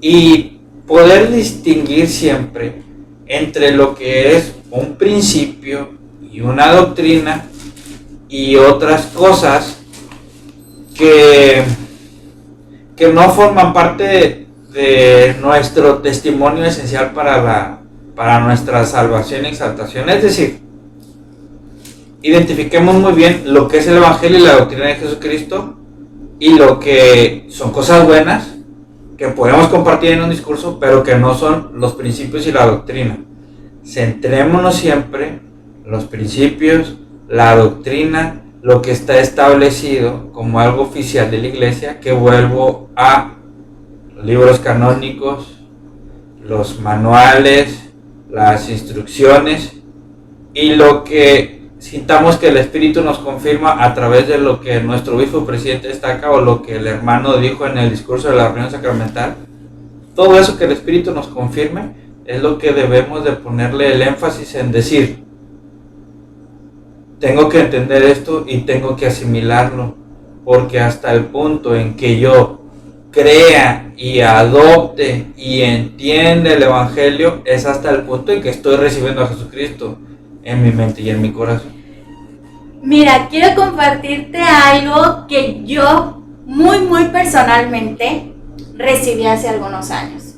Y poder distinguir siempre entre lo que es un principio y una doctrina y otras cosas que no forman parte de nuestro testimonio esencial para nuestra salvación y exaltación. Es decir, identifiquemos muy bien lo que es el evangelio y la doctrina de Jesucristo, y lo que son cosas buenas que podemos compartir en un discurso, pero que no son los principios y la doctrina. Centrémonos siempre en los principios, la doctrina, lo que está establecido como algo oficial de la iglesia, que vuelvo a los libros canónicos, los manuales, las instrucciones, y lo que sintamos que el Espíritu nos confirma a través de lo que nuestro obispo presidente destaca, o lo que el hermano dijo en el discurso de la reunión sacramental. Todo eso que el Espíritu nos confirme es lo que debemos de ponerle el énfasis en decir: tengo que entender esto y tengo que asimilarlo, porque hasta el punto en que yo crea y adopte y entienda el evangelio, es hasta el punto en que estoy recibiendo a Jesucristo en mi mente y en mi corazón. Mira, quiero compartirte algo que yo muy personalmente recibí hace algunos años.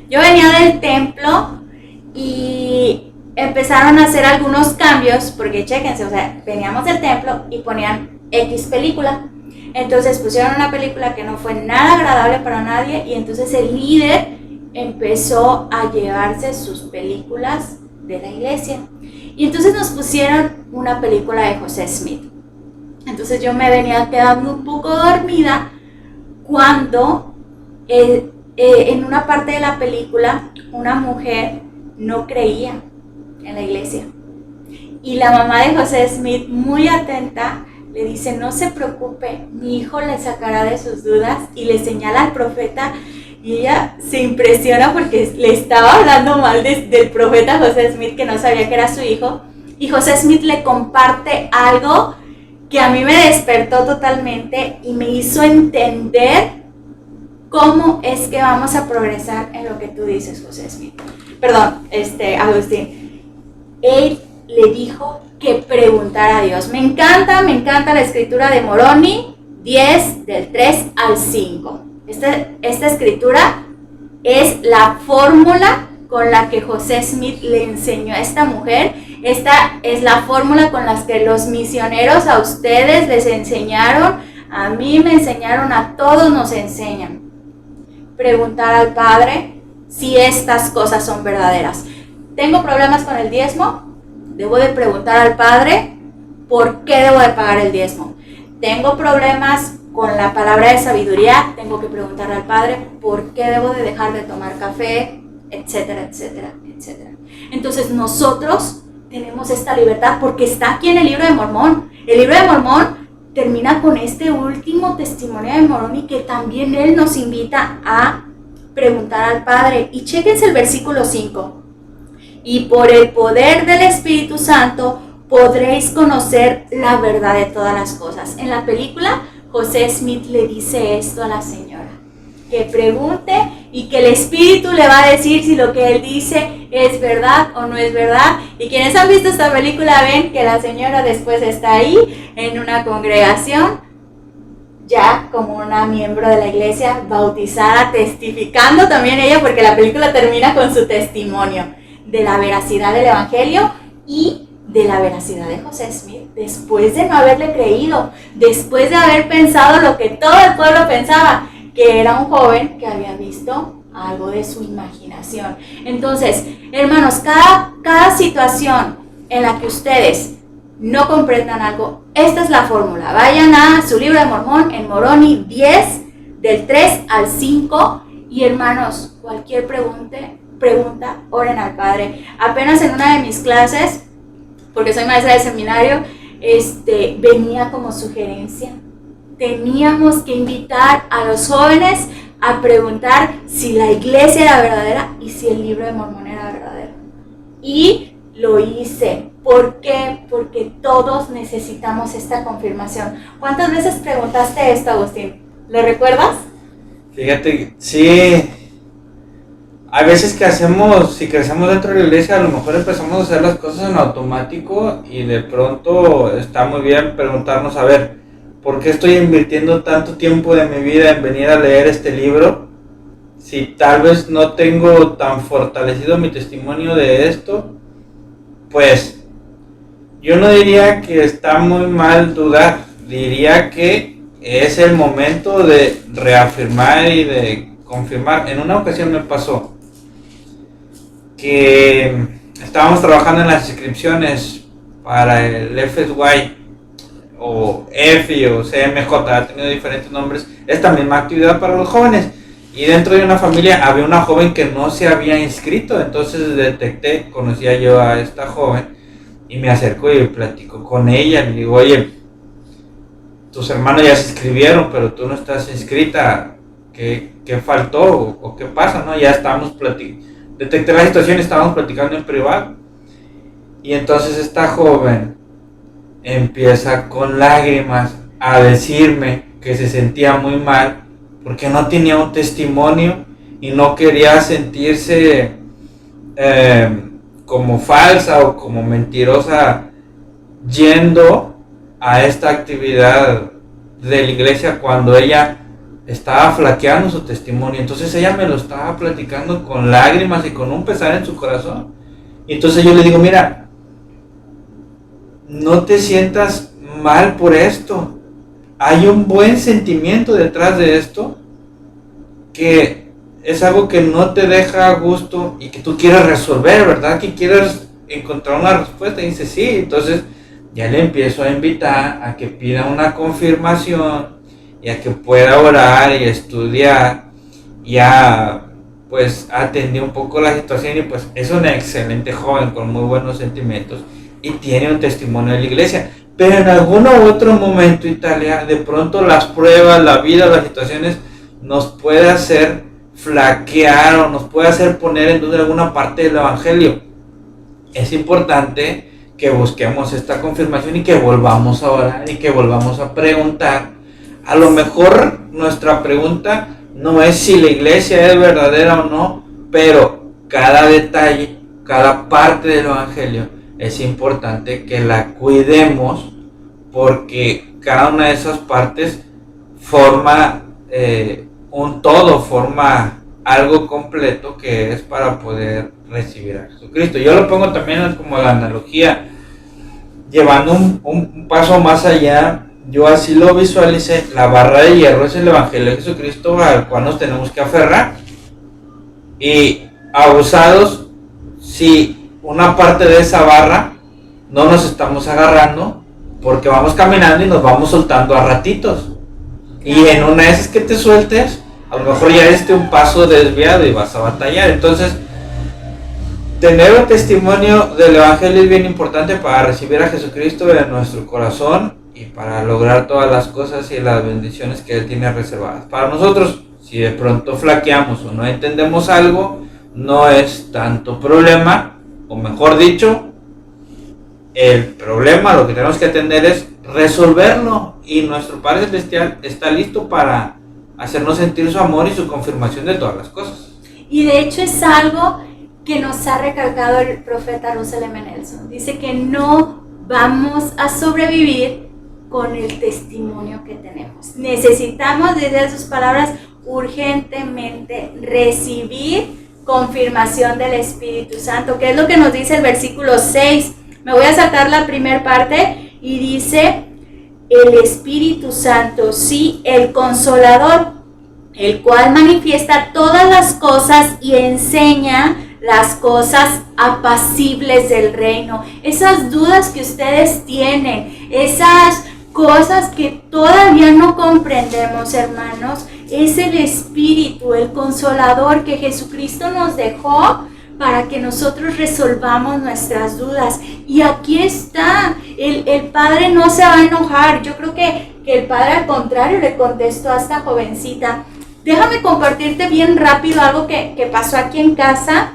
Yo venía del templo y empezaron a hacer algunos cambios, porque chéquense, o sea, veníamos del templo y ponían X película. Entonces pusieron una película que no fue nada agradable para nadie, y entonces el líder empezó a llevarse sus películas de la iglesia. Y entonces nos pusieron una película de José Smith. Entonces yo me venía quedando un poco dormida cuando en una parte de la película una mujer no creía en la iglesia. Y la mamá de José Smith, muy atenta, le dice: no se preocupe, mi hijo le sacará de sus dudas, y le señala al profeta. Y ella se impresiona porque le estaba hablando mal del profeta José Smith, que no sabía que era su hijo. Y José Smith le comparte algo que a mí me despertó totalmente y me hizo entender cómo es que vamos a progresar en lo que tú dices, José Smith. Perdón, Agustín. Él le dijo que preguntara a Dios. Me encanta la escritura de Moroni 10, del 3 al 5. Esta escritura es la fórmula con la que José Smith le enseñó a esta mujer. Esta es la fórmula con la que los misioneros a ustedes les enseñaron, a mí me enseñaron, a todos nos enseñan. Preguntar al Padre si estas cosas son verdaderas. ¿Tengo problemas con el diezmo? Debo de preguntar al Padre por qué debo de pagar el diezmo. ¿Tengo problemas con la palabra de sabiduría? Tengo que preguntarle al Padre por qué debo de dejar de tomar café, etcétera, etcétera, etcétera. Entonces nosotros tenemos esta libertad porque está aquí en el libro de Mormón. El libro de Mormón termina con este último testimonio de Moroni, que también él nos invita a preguntar al Padre. Y chéquense el versículo 5. Y por el poder del Espíritu Santo podréis conocer la verdad de todas las cosas. En la película, José Smith le dice esto a la señora: que pregunte y que el Espíritu le va a decir si lo que él dice es verdad o no es verdad. Y quienes han visto esta película ven que la señora después está ahí en una congregación, ya como una miembro de la iglesia, bautizada, testificando también ella, porque la película termina con su testimonio de la veracidad del Evangelio y de la veracidad de José Smith, después de no haberle creído, después de haber pensado lo que todo el pueblo pensaba, que era un joven que había visto algo de su imaginación. Entonces, hermanos, cada situación en la que ustedes no comprendan algo, esta es la fórmula. Vayan a su libro de Mormón en Moroni 10, del 3 al 5, y hermanos, cualquier pregunta, oren al Padre. Apenas en una de mis clases, porque soy maestra de seminario, venía como sugerencia: teníamos que invitar a los jóvenes a preguntar si la iglesia era verdadera y si el libro de Mormón era verdadero. Y lo hice. ¿Por qué? Porque todos necesitamos esta confirmación. ¿Cuántas veces preguntaste esto, Agustín? ¿Lo recuerdas? Fíjate, sí. Hay veces que si crecemos dentro de la iglesia, a lo mejor empezamos a hacer las cosas en automático y de pronto está muy bien preguntarnos: a ver, ¿por qué estoy invirtiendo tanto tiempo de mi vida en venir a leer este libro? Si tal vez no tengo tan fortalecido mi testimonio de esto, pues yo no diría que está muy mal dudar, diría que es el momento de reafirmar y de confirmar. En una ocasión me pasó que estábamos trabajando en las inscripciones para el FSY o EFI o CMJ, ha tenido diferentes nombres, esta misma actividad para los jóvenes, y dentro de una familia había una joven que no se había inscrito. Entonces conocía yo a esta joven y me acerco y platico con ella, le digo: oye, tus hermanos ya se inscribieron, pero tú no estás inscrita, ¿qué faltó o qué pasa? ¿No? Ya estábamos platicando, detecté la situación y estábamos platicando en privado, y entonces esta joven empieza con lágrimas a decirme que se sentía muy mal porque no tenía un testimonio y no quería sentirse como falsa o como mentirosa yendo a esta actividad de la iglesia cuando ella estaba flaqueando su testimonio. Entonces ella me lo estaba platicando con lágrimas y con un pesar en su corazón. Y entonces yo le digo: mira, no te sientas mal por esto. Hay un buen sentimiento detrás de esto que es algo que no te deja a gusto y que tú quieres resolver, ¿verdad? Que quieres encontrar una respuesta. Y dice, sí, entonces ya le empiezo a invitar a que pida una confirmación y a que pueda orar y estudiar. Ya pues atendí un poco la situación y pues es una excelente joven con muy buenos sentimientos y tiene un testimonio de la iglesia. Pero en algún otro momento, Italia, de pronto las pruebas, la vida, las situaciones nos puede hacer flaquear o nos puede hacer poner en duda alguna parte del evangelio. Es importante que busquemos esta confirmación y que volvamos a orar y que volvamos a preguntar. A lo mejor nuestra pregunta no es si la iglesia es verdadera o no, pero cada detalle, cada parte del evangelio es importante que la cuidemos, porque cada una de esas partes forma un todo, forma algo completo que es para poder recibir a Jesucristo. Yo lo pongo también como la analogía, llevando un paso más allá. Yo así lo visualicé, la barra de hierro es el evangelio de Jesucristo al cual nos tenemos que aferrar, y abusados si una parte de esa barra no nos estamos agarrando, porque vamos caminando y nos vamos soltando a ratitos, y en una de esas que te sueltes, a lo mejor ya diste un paso desviado y vas a batallar. Entonces, tener un testimonio del evangelio es bien importante para recibir a Jesucristo en nuestro corazón y para lograr todas las cosas y las bendiciones que Él tiene reservadas para nosotros. Si de pronto flaqueamos o no entendemos algo, no es tanto problema, o mejor dicho, el problema, lo que tenemos que atender es resolverlo, y nuestro Padre Celestial está listo para hacernos sentir su amor y su confirmación de todas las cosas. Y de hecho es algo que nos ha recalcado el profeta Russell M. Nelson. Dice que no vamos a sobrevivir con el testimonio que tenemos. Necesitamos, desde sus palabras, urgentemente recibir confirmación del Espíritu Santo, que es lo que nos dice el versículo 6. Me voy a saltar la primera parte y dice: el Espíritu Santo, sí, el Consolador, el cual manifiesta todas las cosas y enseña las cosas apacibles del reino. Esas dudas que ustedes tienen, esas cosas que todavía no comprendemos, hermanos, es el Espíritu, el Consolador que Jesucristo nos dejó para que nosotros resolvamos nuestras dudas. Y aquí está, el Padre no se va a enojar. Yo creo que el Padre, al contrario, le contestó a esta jovencita. Déjame compartirte bien rápido algo que pasó aquí en casa.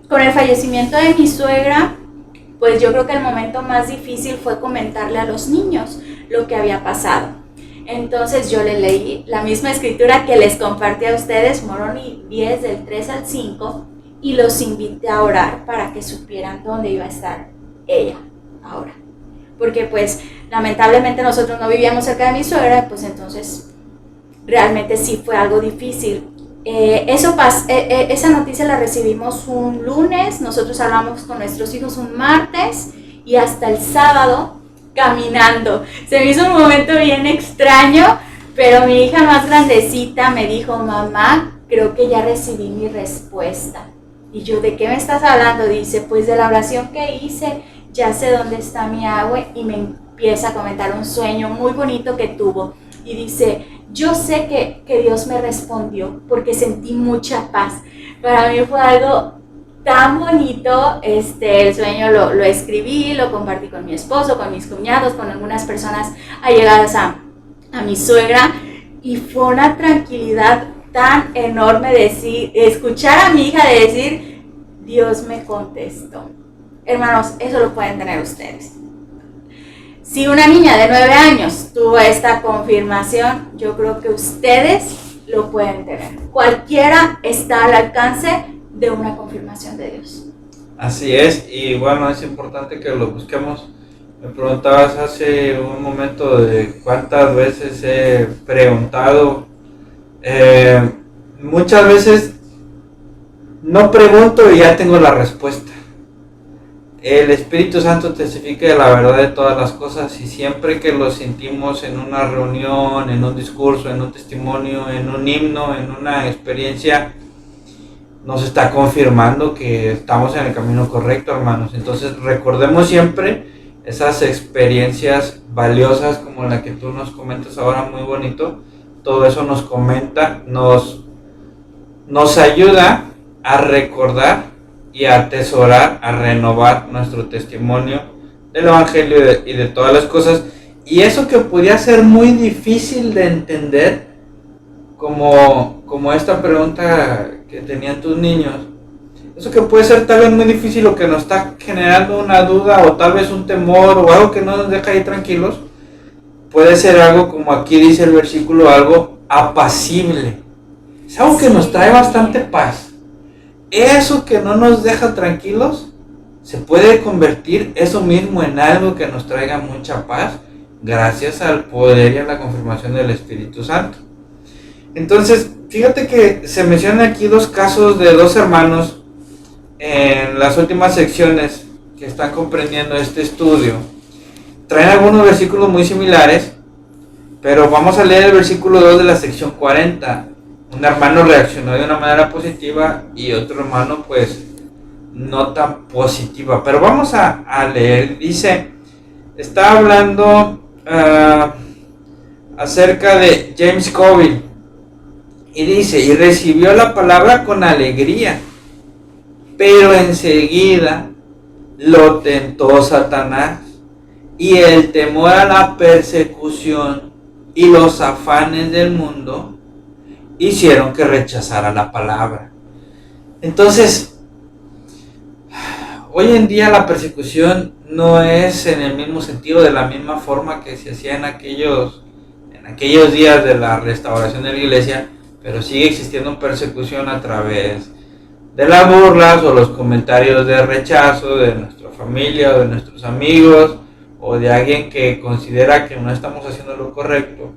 Con el fallecimiento de mi suegra, pues yo creo que el momento más difícil fue comentarle a los niños lo que había pasado. Entonces yo le leí la misma escritura que les compartí a ustedes, Moroni 10 del 3 al 5, y los invité a orar para que supieran dónde iba a estar ella ahora. Porque pues lamentablemente nosotros no vivíamos cerca de mi suegra, pues entonces realmente sí fue algo difícil. Esa noticia la recibimos un lunes, nosotros hablamos con nuestros hijos un martes y hasta el sábado caminando. Se me hizo un momento bien extraño, pero mi hija más grandecita me dijo: mamá, creo que ya recibí mi respuesta. Y yo: ¿de qué me estás hablando? Dice: pues de la oración que hice, ya sé dónde está mi agua, y me empieza a comentar un sueño muy bonito que tuvo. Y dice: yo sé que Dios me respondió porque sentí mucha paz. Para mí fue algo tan bonito. El sueño lo escribí, lo compartí con mi esposo, con mis cuñados, con algunas personas allegadas a mi suegra, y fue una tranquilidad tan enorme escuchar a mi hija decir: Dios me contestó. Hermanos, eso lo pueden tener ustedes. Si una niña de 9 años tuvo esta confirmación, yo creo que ustedes lo pueden tener. Cualquiera está al alcance de una confirmación de Dios. Así es, y bueno, es importante que lo busquemos. Me preguntabas hace un momento de cuántas veces he preguntado. Muchas veces no pregunto y ya tengo la respuesta. el Espíritu Santo testifica de la verdad de todas las cosas, y siempre que lo sentimos en una reunión, en un discurso, en un testimonio, en un himno, en una experiencia, nos está confirmando que estamos en el camino correcto, hermanos. Entonces recordemos siempre esas experiencias valiosas como la que tú nos comentas ahora, muy bonito. Todo eso nos comenta, nos ayuda a recordar y a atesorar, a renovar nuestro testimonio del Evangelio y de todas las cosas. Y eso que podría ser muy difícil de entender, como esta pregunta que tenían tus niños, eso que puede ser tal vez muy difícil o que nos está generando una duda o tal vez un temor o algo que no nos deja ir tranquilos, puede ser algo como aquí dice el versículo, algo apacible. Es algo que nos trae bastante paz. Eso que no nos deja tranquilos se puede convertir eso mismo en algo que nos traiga mucha paz gracias al poder y a la confirmación del Espíritu Santo. Entonces, fíjate que se mencionan aquí dos casos de dos hermanos en las últimas secciones que están comprendiendo este estudio. Traen algunos versículos muy similares, pero vamos a leer el versículo 2 de la sección 40. Un hermano reaccionó de una manera positiva y otro hermano pues no tan positiva. Pero vamos a leer. Dice, está hablando acerca de James Coville. Y dice, y recibió la palabra con alegría, pero enseguida lo tentó Satanás, y el temor a la persecución y los afanes del mundo hicieron que rechazara la palabra. Entonces, hoy en día la persecución no es en el mismo sentido, de la misma forma que se hacía en aquellos días de la restauración de la iglesia, pero sigue existiendo persecución a través de las burlas o los comentarios de rechazo de nuestra familia o de nuestros amigos o de alguien que considera que no estamos haciendo lo correcto.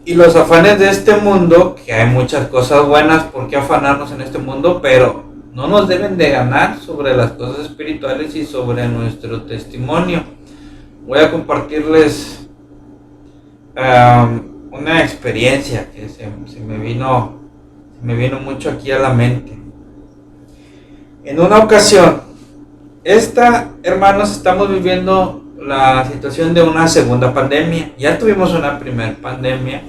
Y los afanes de este mundo, que hay muchas cosas buenas por qué afanarnos en este mundo, pero no nos deben de ganar sobre las cosas espirituales y sobre nuestro testimonio. Voy a compartirles una experiencia que se me vino mucho aquí a la mente. En una ocasión, hermanos, estamos viviendo la situación de una segunda pandemia. Ya tuvimos una primer pandemia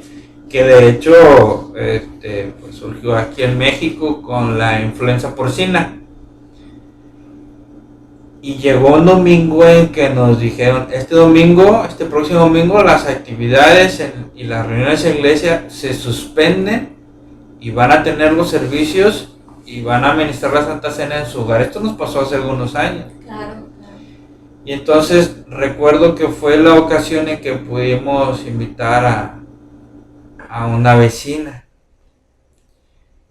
que de hecho pues surgió aquí en México con la influenza porcina. Y llegó un domingo en que nos dijeron, este próximo domingo, las actividades y las reuniones en iglesia se suspenden y van a tener los servicios y van a administrar la Santa Cena en su hogar. Esto nos pasó hace algunos años. Claro. Y entonces recuerdo que fue la ocasión en que pudimos invitar a una vecina.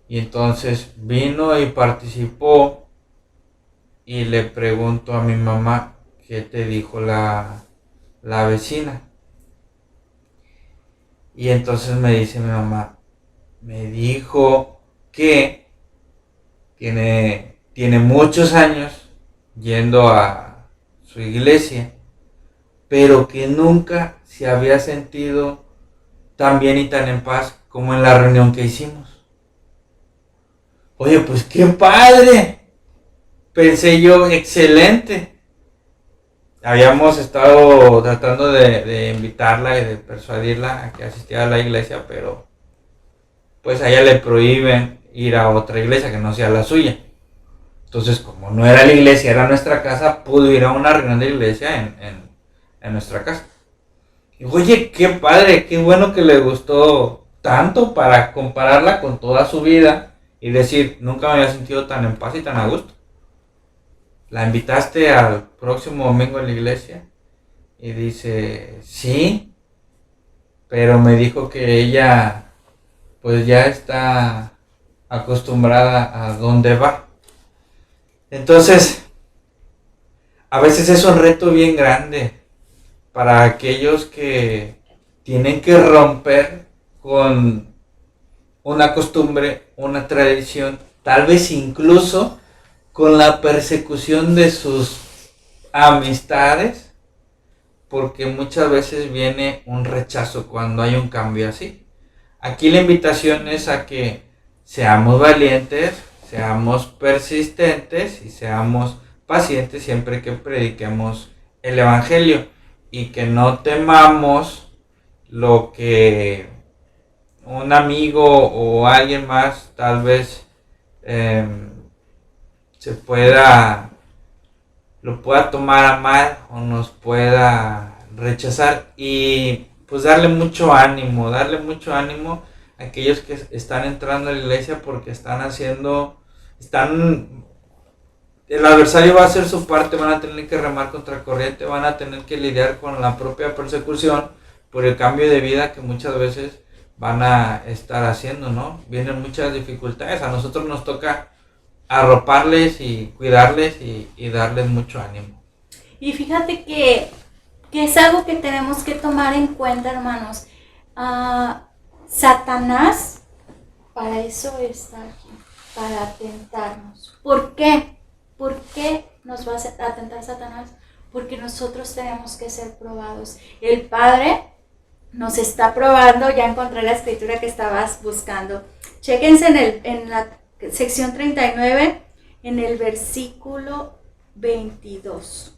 Y entonces vino y participó. Y le pregunto a mi mamá, ¿qué te dijo la vecina? Y entonces me dice mi mamá, me dijo que tiene muchos años yendo a su iglesia, pero que nunca se había sentido tan bien y tan en paz como en la reunión que hicimos. Oye, pues qué padre. Pensé yo, excelente. Habíamos estado tratando de invitarla y de persuadirla a que asistiera a la iglesia, pero pues a ella le prohíben ir a otra iglesia que no sea la suya. Entonces, como no era la iglesia, era nuestra casa, pudo ir a una reunión de iglesia en nuestra casa. Y oye, qué padre, qué bueno que le gustó tanto para compararla con toda su vida y decir, nunca me había sentido tan en paz y tan a gusto. ¿La invitaste al próximo domingo en la iglesia? Y dice, sí, pero me dijo que ella pues ya está acostumbrada a dónde va. Entonces, a veces es un reto bien grande para aquellos que tienen que romper con una costumbre, una tradición, tal vez incluso con la persecución de sus amistades, porque muchas veces viene un rechazo cuando hay un cambio así. Aquí la invitación es a que seamos valientes, seamos persistentes y seamos pacientes siempre que prediquemos el Evangelio, y que no temamos lo que un amigo o alguien más tal vez lo pueda tomar a mal o nos pueda rechazar, y pues darle mucho ánimo a aquellos que están entrando a la iglesia, porque el adversario va a hacer su parte, van a tener que remar contra corriente, van a tener que lidiar con la propia persecución por el cambio de vida que muchas veces van a estar haciendo, ¿no? Vienen muchas dificultades, a nosotros nos toca arroparles y cuidarles y darles mucho ánimo. Y fíjate que es algo que tenemos que tomar en cuenta, hermanos. Satanás, para eso está aquí, para tentarnos. ¿Por qué? ¿Por qué nos va a tentar Satanás? Porque nosotros tenemos que ser probados. El Padre nos está probando. Ya encontré la escritura que estabas buscando. Chéquense en la sección 39, en el versículo 22.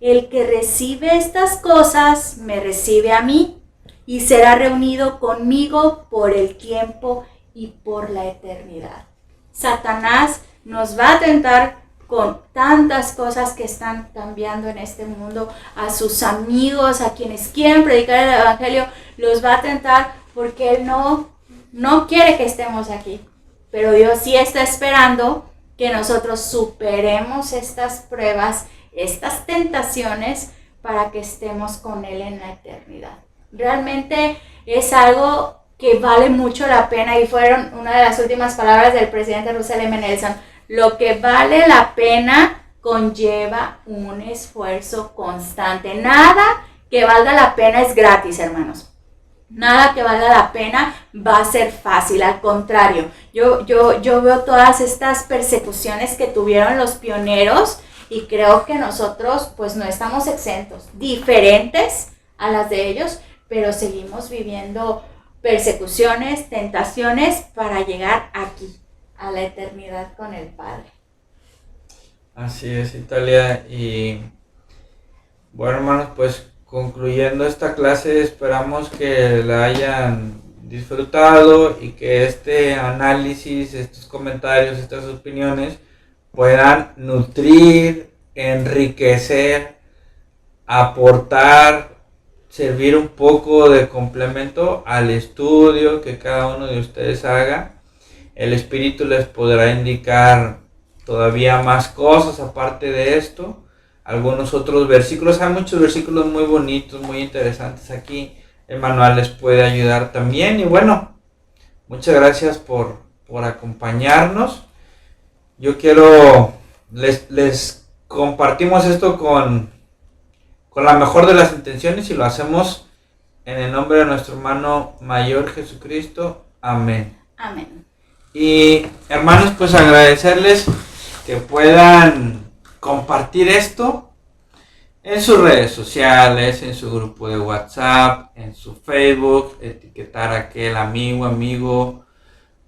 El que recibe estas cosas me recibe a mí, y será reunido conmigo por el tiempo y por la eternidad. Satanás nos va a tentar con tantas cosas que están cambiando en este mundo. A sus amigos, a quienes quieren predicar el Evangelio, los va a tentar porque Él no quiere que estemos aquí. Pero Dios sí está esperando que nosotros superemos estas pruebas, estas tentaciones, para que estemos con Él en la eternidad. Realmente es algo que vale mucho la pena, y fueron una de las últimas palabras del presidente Russell M. Nelson: lo que vale la pena conlleva un esfuerzo constante. Nada que valga la pena es gratis, hermanos. Nada que valga la pena va a ser fácil. Al contrario, yo veo todas estas persecuciones que tuvieron los pioneros, y creo que nosotros pues no estamos exentos, diferentes a las de ellos, pero seguimos viviendo persecuciones, tentaciones, para llegar aquí, a la eternidad con el Padre. Así es, Italia. Y bueno, hermanos, pues concluyendo esta clase, esperamos que la hayan disfrutado y que este análisis, estos comentarios, estas opiniones puedan nutrir, enriquecer, aportar, servir un poco de complemento al estudio que cada uno de ustedes haga. El Espíritu les podrá indicar todavía más cosas aparte de esto, algunos otros versículos. Hay muchos versículos muy bonitos, muy interesantes aquí. El manual les puede ayudar también. Y bueno, muchas gracias por acompañarnos. Yo les compartimos esto con la mejor de las intenciones, y lo hacemos en el nombre de nuestro hermano mayor Jesucristo. Amén. Amén. Y hermanos, pues agradecerles que puedan compartir esto en sus redes sociales, en su grupo de WhatsApp, en su Facebook, etiquetar a aquel amigo,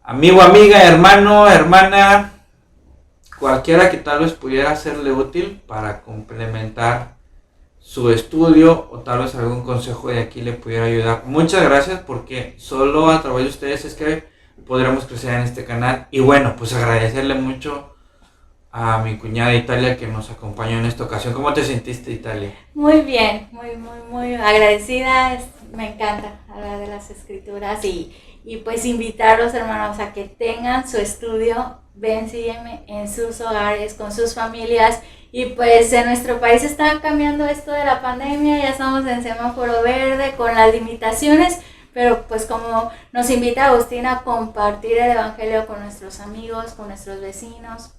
amiga, hermano, hermana, cualquiera que tal vez pudiera serle útil para complementar su estudio, o tal vez algún consejo de aquí le pudiera ayudar. Muchas gracias, porque solo a través de ustedes es que podremos crecer en este canal. Y bueno, pues agradecerle mucho a mi cuñada Italia, que nos acompañó en esta ocasión. ¿Cómo te sentiste, Italia? Muy bien, muy agradecida. Me encanta hablar de las escrituras, y pues invitarlos, hermanos, a que tengan su estudio. Ven, sígueme en sus hogares, con sus familias. Y pues en nuestro país está cambiando esto de la pandemia, ya estamos en semáforo verde con las limitaciones, pero pues como nos invita Agustín a compartir el Evangelio con nuestros amigos, con nuestros vecinos,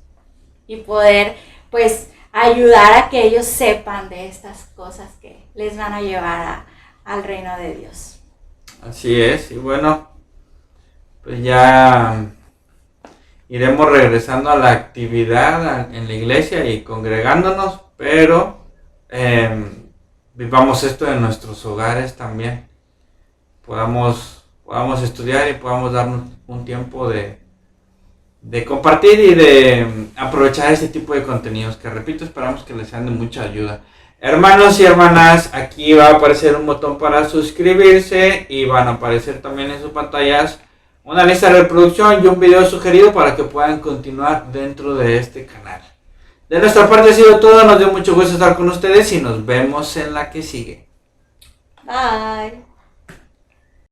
y poder pues ayudar a que ellos sepan de estas cosas que les van a llevar al reino de Dios. Así es. Y bueno, pues ya iremos regresando a la actividad en la iglesia y congregándonos, pero vivamos esto en nuestros hogares también. Podamos estudiar y podamos darnos un tiempo de compartir y de aprovechar este tipo de contenidos que, repito, esperamos que les sean de mucha ayuda. Hermanos y hermanas, aquí va a aparecer un botón para suscribirse y van a aparecer también en sus pantallas una lista de reproducción y un video sugerido para que puedan continuar dentro de este canal. De nuestra parte ha sido todo, nos dio mucho gusto estar con ustedes y nos vemos en la que sigue. Bye.